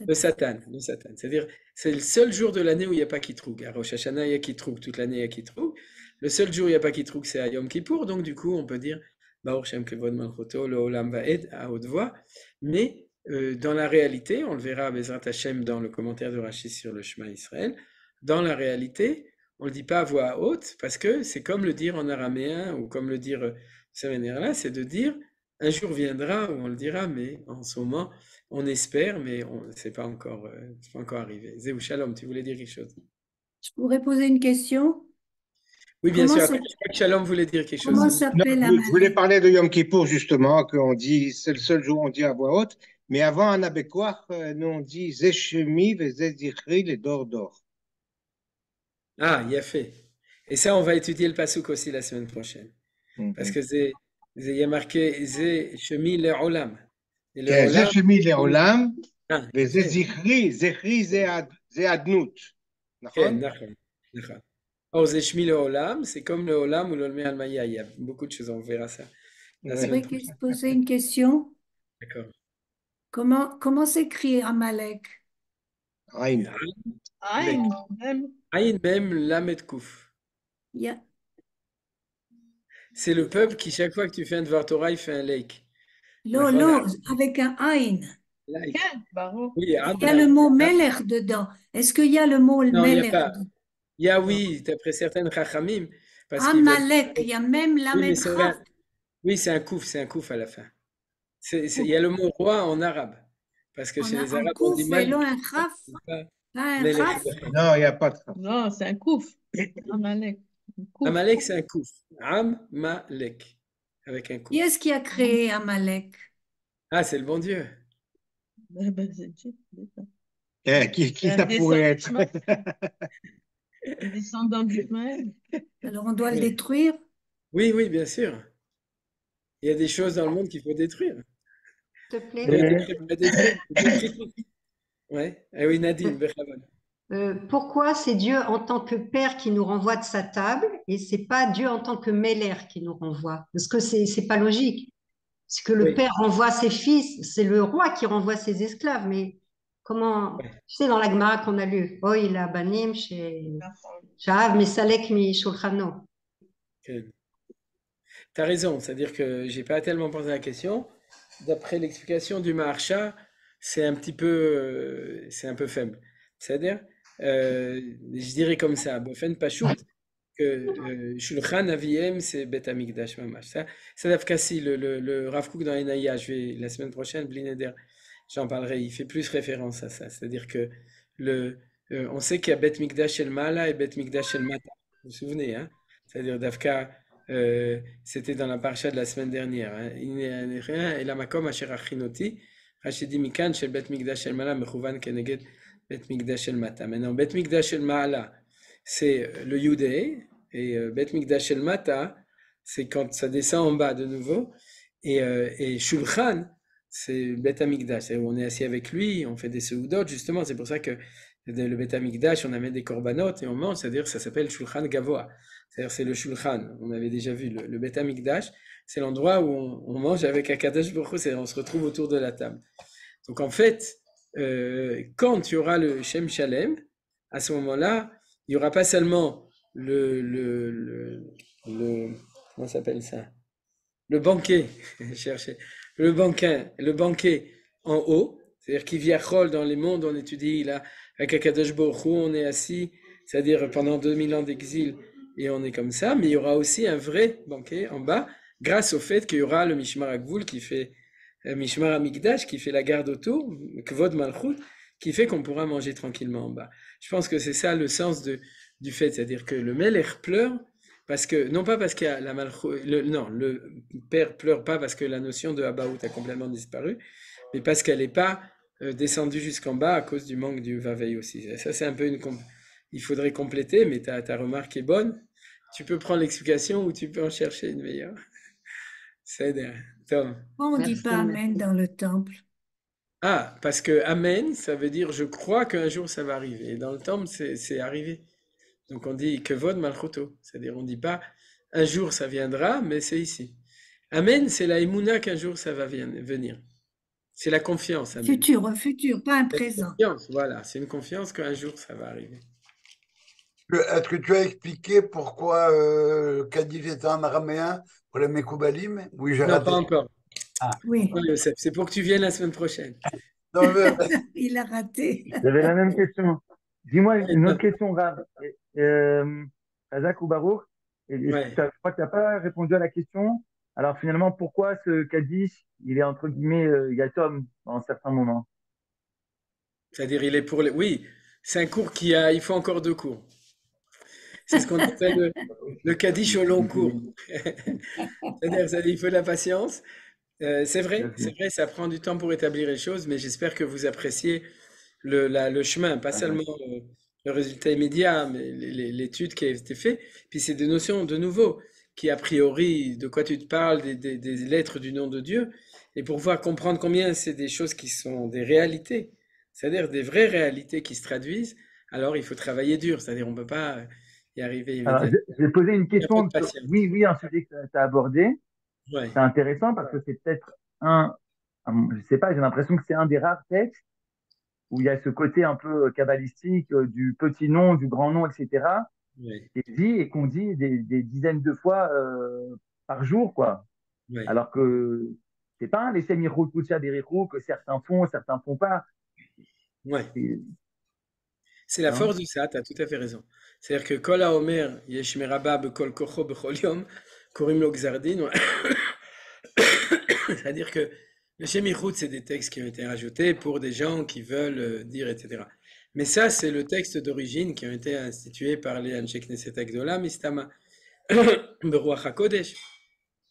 Le Satan. Le Satan. C'est-à-dire, c'est le seul jour de l'année où il n'y a pas Kitroug. À Rosh Hashanah, il y a Kitroug. Toute l'année, il y a Kitroug. Le seul jour où il n'y a pas Kitroug, c'est à Yom Kippour. Donc, du coup, on peut dire Baruch Shem Kevod Malchoto, le Olam Vaed à haute voix. Mais dans la réalité, on le verra à Bezrat Hashem dans le commentaire de Rashi sur le Shema Israël, dans la réalité, on ne le dit pas à voix haute parce que c'est comme le dire en araméen ou comme le dire de cette manière-là, c'est de dire un jour viendra où on le dira, mais en ce moment, on espère, mais c'est pas encore arrivé. Zéou Shalom, tu voulais dire quelque chose? Je pourrais poser une question? Oui, bien Comment sûr. ça- Après, je crois que Shalom voulait dire quelque chose. Comment Non, s'appelle je voulais Amalek? parler de Yom Kippour, justement, qu'on dit, c'est le seul jour où on dit à voix haute, mais avant, en abécoire, nous on dit Zeshemi ve Zezichri, les d'or. Ah, il a fait. Et ça, on va étudier le Passouk aussi la semaine prochaine. Parce que il y a marqué Zé Shemi le Olam. Et le Olam, Zeshemi le Olam, ah, ve יפה. Zezichri, Zechri זה Adnut. כן, נכון? נכון, נכון. Or, זה שמי לעולם, c'est comme le Olam ou l'Olmé Almaya. Il y a beaucoup de choses, on verra ça la Ouais. Je semaine pourrais prochaine. poser une question? D'accord. Comment s'écrit Amalek? Aïn. Aïn Mem Lamed Kouf. Il y a- C'est le peuple qui, chaque fois que tu fais un Dvar Torah, il fait un lake. Lo, D'accord, avec un Aïn. Like. כן, ברור. Oui, Il y a Amna. le mot Melech dedans. Est-ce qu'il y a le mot Non, il n'y a Melech pas. dedans? Il y a, oui, d'après certaines Chachamim, parce qu'ils veulent. Amalek, il y a même la Oui, mais c'est Chaf. oui, c'est un kouf à la fin. Il y a le mot roi en arabe. Parce que On chez a les un Arabes, on dit kouf et non Malik. un Chaf. Pas Pas un Melech. Chaf. Non, il n'y a pas de ça. Non, c'est un kouf. Amalek. Un kouf. Amalek, c'est un kouf. Am-ma-lek. Avec un kouf. Qui est-ce qui a créé Amalek? Ah, c'est le bon Dieu. C'est Dieu, c'est ça. Qui ça pourrait être? Les descendants d'Ismaël. Alors on doit le Oui. détruire? Oui, oui, bien sûr. Il y a des choses dans le monde qu'il faut détruire. S'il te plaît. Ouais. Ah oui, Nadine, Bechavon. Pourquoi c'est Dieu en tant que Père qui nous renvoie de sa table et c'est pas Dieu en tant que Meller qui nous renvoie? Parce que c'est pas logique. C'est que le Oui. Père renvoie ses fils, c'est le roi qui renvoie ses esclaves. Mais comment? Ouais. Tu sais, dans la Gemara qu'on a lu, oh, il a banim chez Sha'av Mesalek mi Shulchano. Tu as raison, c'est-à-dire que j'ai pas tellement pensé à la question. D'après l'explication du Maharsha, c'est un peu faible. C'est-à-dire, je dirais comme ça, Bofen Pachout, que Shulchan Aviem, c'est Bet Amikdash Mamash. Ça, Dafkassi, le Rav Kook dans Enaya, la semaine prochaine, Blineder, j'en parlerai, il fait plus référence à ça. C'est-à-dire que on sait qu'il y a Bet Mikdash El Mala et Bet Mikdash El Mata. Vous vous souvenez, hein? C'est-à-dire Dafka, c'était dans la parasha de la semaine dernière. Hein. Et la makom asher achinoti, rachidi mikan shel Bet Mikdash El Mala mechouvan keneged Bet Mikdash El Mata. Maintenant, Bet Mikdash El Mala, c'est le Yudé, et Bet Mikdash El Mata, c'est quand ça descend en bas de nouveau, et Shulchan, c'est Bet Amikdash, c'est où on est assis avec lui, on fait des seudot, justement, c'est pour ça que le Bet Amikdash, on amène des korbanot et on mange, c'est-à-dire ça s'appelle Shulchan Gavoa, c'est-à-dire c'est le Shulchan, on avait déjà vu, le Bet Amikdash, c'est l'endroit où on mange avec Akadosh Baruch Hu, c'est-à-dire on se retrouve autour de la table. Donc en fait, quand il y aura le Shem Shalem, à ce moment-là, il n'y aura pas seulement comment s'appelle ça? Le banquet, cherchez, le banquet en haut, c'est-à-dire qui viachol dans les mondes, on étudie là, avec Akadosh Baruch Hu, on est assis, c'est-à-dire pendant 2000 ans d'exil, et on est comme ça, mais il y aura aussi un vrai banquet en bas, grâce au fait qu'il y aura le Mishmar Agvul qui fait, Mishmar Amigdash qui fait la garde autour, Kvod Malchut, qui fait qu'on pourra manger tranquillement en bas. Je pense que c'est ça le sens du fait, c'est-à-dire que le Melech pleure, parce que, non pas parce qu'il y a la malchut, non, le père pleure pas parce que la notion de Abaout a complètement disparu, mais parce qu'elle n'est pas descendue jusqu'en bas à cause du manque du Vaveil aussi. Ça, c'est un peu il faudrait compléter, mais ta remarque est bonne. Tu peux prendre l'explication ou tu peux en chercher une meilleure. C'est Tom. Pourquoi on ne dit Merci, pas merci. Amen dans le temple? Ah, parce que Amen, ça veut dire je crois qu'un jour ça va arriver. Et dans le temple, c'est arrivé. Donc on dit que vod malchuto, c'est-à-dire on ne dit pas un jour ça viendra, mais c'est ici. Amen, c'est la émouna qu'un jour ça va venir. C'est la confiance, amen. Futur, futur, pas un C'est une présent. confiance, voilà, c'est une confiance qu'un jour ça va arriver. Est-ce que tu as expliqué pourquoi Kaddish était en araméen pour les Mekoubalim? Oui, j'ai Non, raté. pas encore. Ah. Oui, Pourquoi, Youssef? C'est pour que tu viennes la semaine prochaine. Non, mais- il a raté. J'avais la même question. Dis-moi une autre Ouais. question, Rav. Razak ou Baruch, Ouais. je crois que tu n'as pas répondu à la question. Alors finalement, pourquoi ce Kaddish, il est entre guillemets Yatom en certains moments? C'est-à-dire, il est pour les. Oui, c'est un cours il faut encore 2 cours. C'est ce qu'on appelle le Kaddish au long cours. C'est-à-dire, il faut de la patience. C'est vrai, ça prend du temps pour établir les choses, mais j'espère que vous appréciez le chemin, pas seulement le résultat immédiat, mais l'étude qui a été faite. Puis c'est des notions de nouveau, qui a priori, de quoi tu te parles, des lettres du nom de Dieu, et pour pouvoir comprendre combien c'est des choses qui sont des réalités, c'est-à-dire des vraies réalités qui se traduisent, alors il faut travailler dur, c'est-à-dire on ne peut pas y arriver Alors, immédiatement. je vais poser une Il n'y a pas question de sur, patience. oui, un sujet que tu as abordé. Ouais, C'est intéressant parce que c'est peut-être je sais pas, j'ai l'impression que c'est un des rares textes où il y a ce côté un peu kabbalistique du petit nom, du grand nom, etc., ouais, qui est dit et qu'on dit des dizaines de fois par jour, quoi. ouais, Alors que c'est pas un les Mirout Kucha Berichou que certains font pas. ouais. Et, C'est la hein. force de ça, tu as tout à fait raison. C'est-à-dire que Kol HaOmer Yesh Merabah B'Kol Kocho B'Chol Yom, Korim Lo Gzardin. C'est-à-dire que le Shem Yichud, c'est des textes qui ont été rajoutés pour des gens qui veulent dire, etc. Mais ça, c'est le texte d'origine qui ont été institués par les Anshe Knesset Agdola, Mistama, Beruach HaKodesh.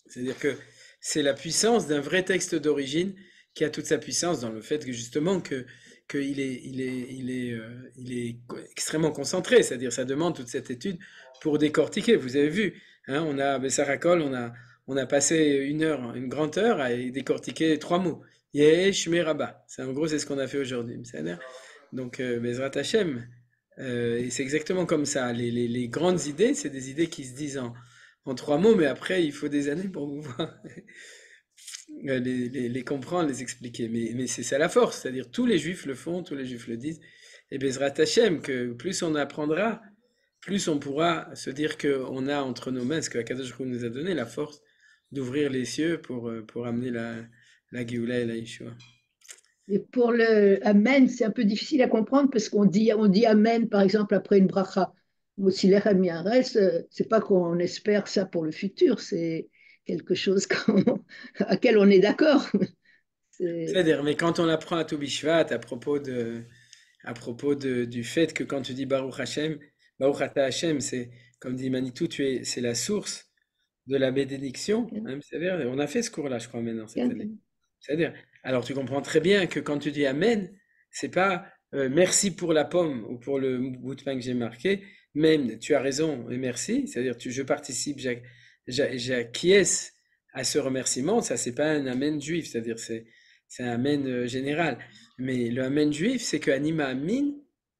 C'est-à-dire que c'est la puissance d'un vrai texte d'origine qui a toute sa puissance dans le fait que justement il est extrêmement concentré, c'est-à-dire ça demande toute cette étude pour décortiquer. Vous avez vu, hein, on a Bessarakol, on a passé une grande heure à décortiquer 3 mots. Yesh Meraba. En gros, c'est ce qu'on a fait aujourd'hui. Donc, Bezrat Hashem. Et c'est exactement comme ça. Les grandes idées, c'est des idées qui se disent en 3 mots, mais après, il faut des années pour pouvoir les comprendre, les expliquer. Mais c'est ça la force, c'est-à-dire tous les juifs le font, tous les juifs le disent. Et Bezrat Hashem, que plus on apprendra, plus on pourra se dire qu'on a entre nos mains ce que Akadosh Baruch Hu nous a donné, la force d'ouvrir les cieux pour amener la Géoula et la Yeshua. Et pour le Amen, c'est un peu difficile à comprendre parce qu'on dit Amen, par exemple, après une bracha. C'est pas qu'on espère ça pour le futur, c'est quelque chose à quel on est d'accord. C'est-à-dire, mais quand on apprend à Tobi Shvat du fait que quand tu dis Baruch Hashem, Baruch Ata Hashem, c'est comme dit Manitou, c'est la source de la bénédiction. Hein, c'est-à-dire, on a fait ce cours-là, je crois, maintenant, cette année. C'est-à-dire, alors tu comprends très bien que quand tu dis Amen, c'est pas merci pour la pomme ou pour le bout de pain que j'ai marqué, même tu as raison et merci, c'est-à-dire je participe, j'acquiesce à ce remerciement, ça c'est pas un Amen juif, c'est-à-dire c'est un Amen général. Mais le Amen juif, c'est que Anima Amin,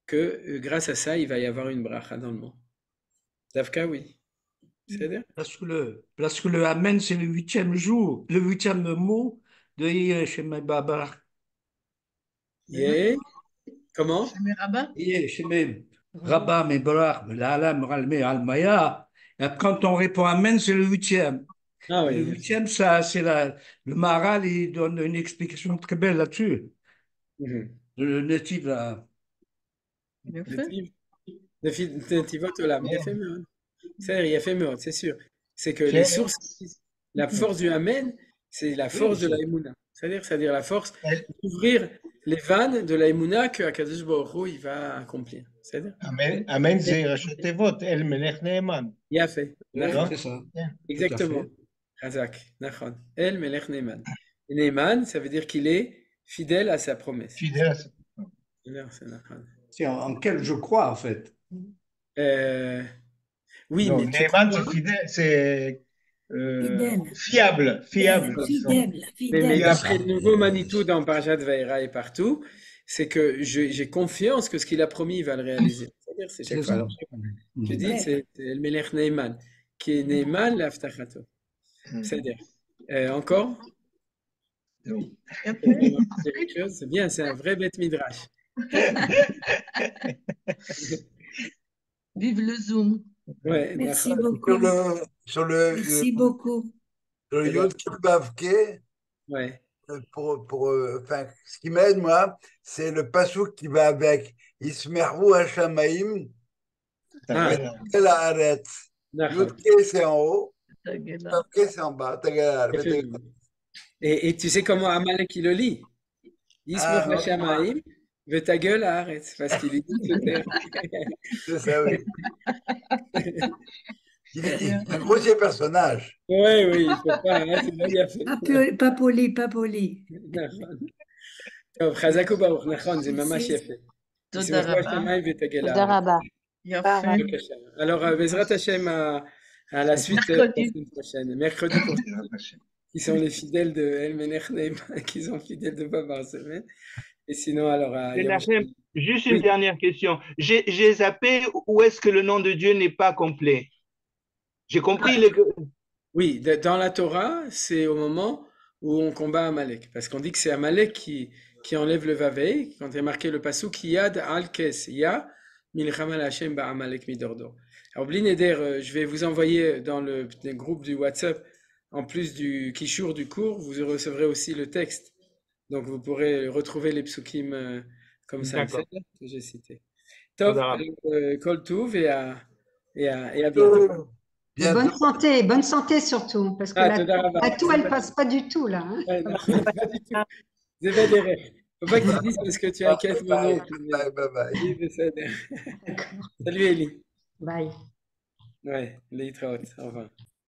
que grâce à ça, il va y avoir une bracha dans le monde. Davka, oui. C'est-à-dire Parce que le Amen, c'est le 8e jour, le 8e mot de Yeshemé Babar. Yeah. Comment? Yeshemé. Rabba, Meborach, L'Alam, Ralme, Almaya. Et quand on répond Amen, c'est le huitième. Ah Et le oui. huitième, ça, c'est le Maharal, il donne une explication très belle là-dessus. Mhm. Le natif, là. יפה. נתיבות עולם, יפה מאוד. בסדר, יפה מאוד, c'est sûr. C'est que les כן, sources, la force du Amen, c'est la force de la Emouna. C'est-à-dire la force d'ouvrir les vannes de la Emouna que Akadosh Baruch Hu, il va accomplir. C'est-à-dire? אמן זה ראשי תיבות, אל מלך נאמן. יפה, Ouais, נכון. c'est ça. Exactement. Razak, Nachon. El Melech Neyman. Et Neyman, ça veut dire qu'il est fidèle à sa promesse. Fidèle à sa C'est Nachon. C'est en quel je crois, en fait. Oui, Non, mais tu נאמן crois. c'est fidèle, c'est Fidèle. fiable, fiable. Fidèle, Mais fidèle. d'après le nouveau Manitou dans Parashat Vaïra et partout, c'est que j'ai confiance que ce qu'il a promis, il va le réaliser. C'est-à-dire, c'est chaque C'est fois. ça. Je dis, c'est El Melech Neyman, qui est Neyman l'Aftachato. C'est-à-dire, encore? Non. C'est quelque chose, c'est bien, c'est un vrai bête midrash. Vive le Zoom. Ouais, Merci d'accord. beaucoup. Sur le Merci beaucoup. Yod Kibavke, Ouais. enfin, ce qui m'aide, moi, c'est le passouk qui va avec Ismeru Hashamaim, Ah, et la Haaretz. d'accord. Yud-Ke, c'est en haut, תגלה. Kibavke, c'est en bas. Tagalar, Effectivement. Et tu sais comment Amalek il le lit? Yismor Ah, Hashamaim, Vetagel Haaretz, parce qu'il est tout sur terre. c'est ça, oui. Il est un grossier personnage. Oui, oui, il faut pas, hein, sinon il y a fait. Pas poli, pas poli. נכון. טוב, חזק וברוך, נכון, זה ממש יפה. תודה ישמחו רבה. השמיים ותגל תודה הארץ. רבה. יפה. בבקשה. Alors, בעזרת Hashem, à la suite la Mercredi. semaine prochaine. Mercredi pour ceux qui sont les fidèles de El Melech Neyman, qui sont fidèles de pas par semaine. Et sinon, alors, à Yom Menachem, Sheni. juste une Oui. dernière question. J'ai zappé où est-ce que le nom de Dieu n'est pas complet. J'ai compris Oui, dans la Torah, c'est au moment où on combat Amalek. Parce qu'on dit que c'est Amalek qui enlève le Vavé, quand il y a marqué le passouk Yad al Kes, Ya, Milchama Hashem ba Amalek midordo. Alors, Bli Neder, je vais vous envoyer dans le groupe du WhatsApp, en plus du Kishur du cours, vous recevrez aussi le texte. Donc, vous pourrez retrouver les psukim comme ça, D'accord. que j'ai cité. Top, Tודה רבה. Kol Tuv et à bientôt. Et bonne santé surtout, parce que Ah, la, תודה רבה. la toux, elle passe pas du tout là. Hein. Ouais, non, pas du tout. C'est pas des rêves. Faut pas que tu dises parce que tu as un casse Bye, mono. bye, bye, bye. Salut Ellie. Bye. Ouais, les Au revoir.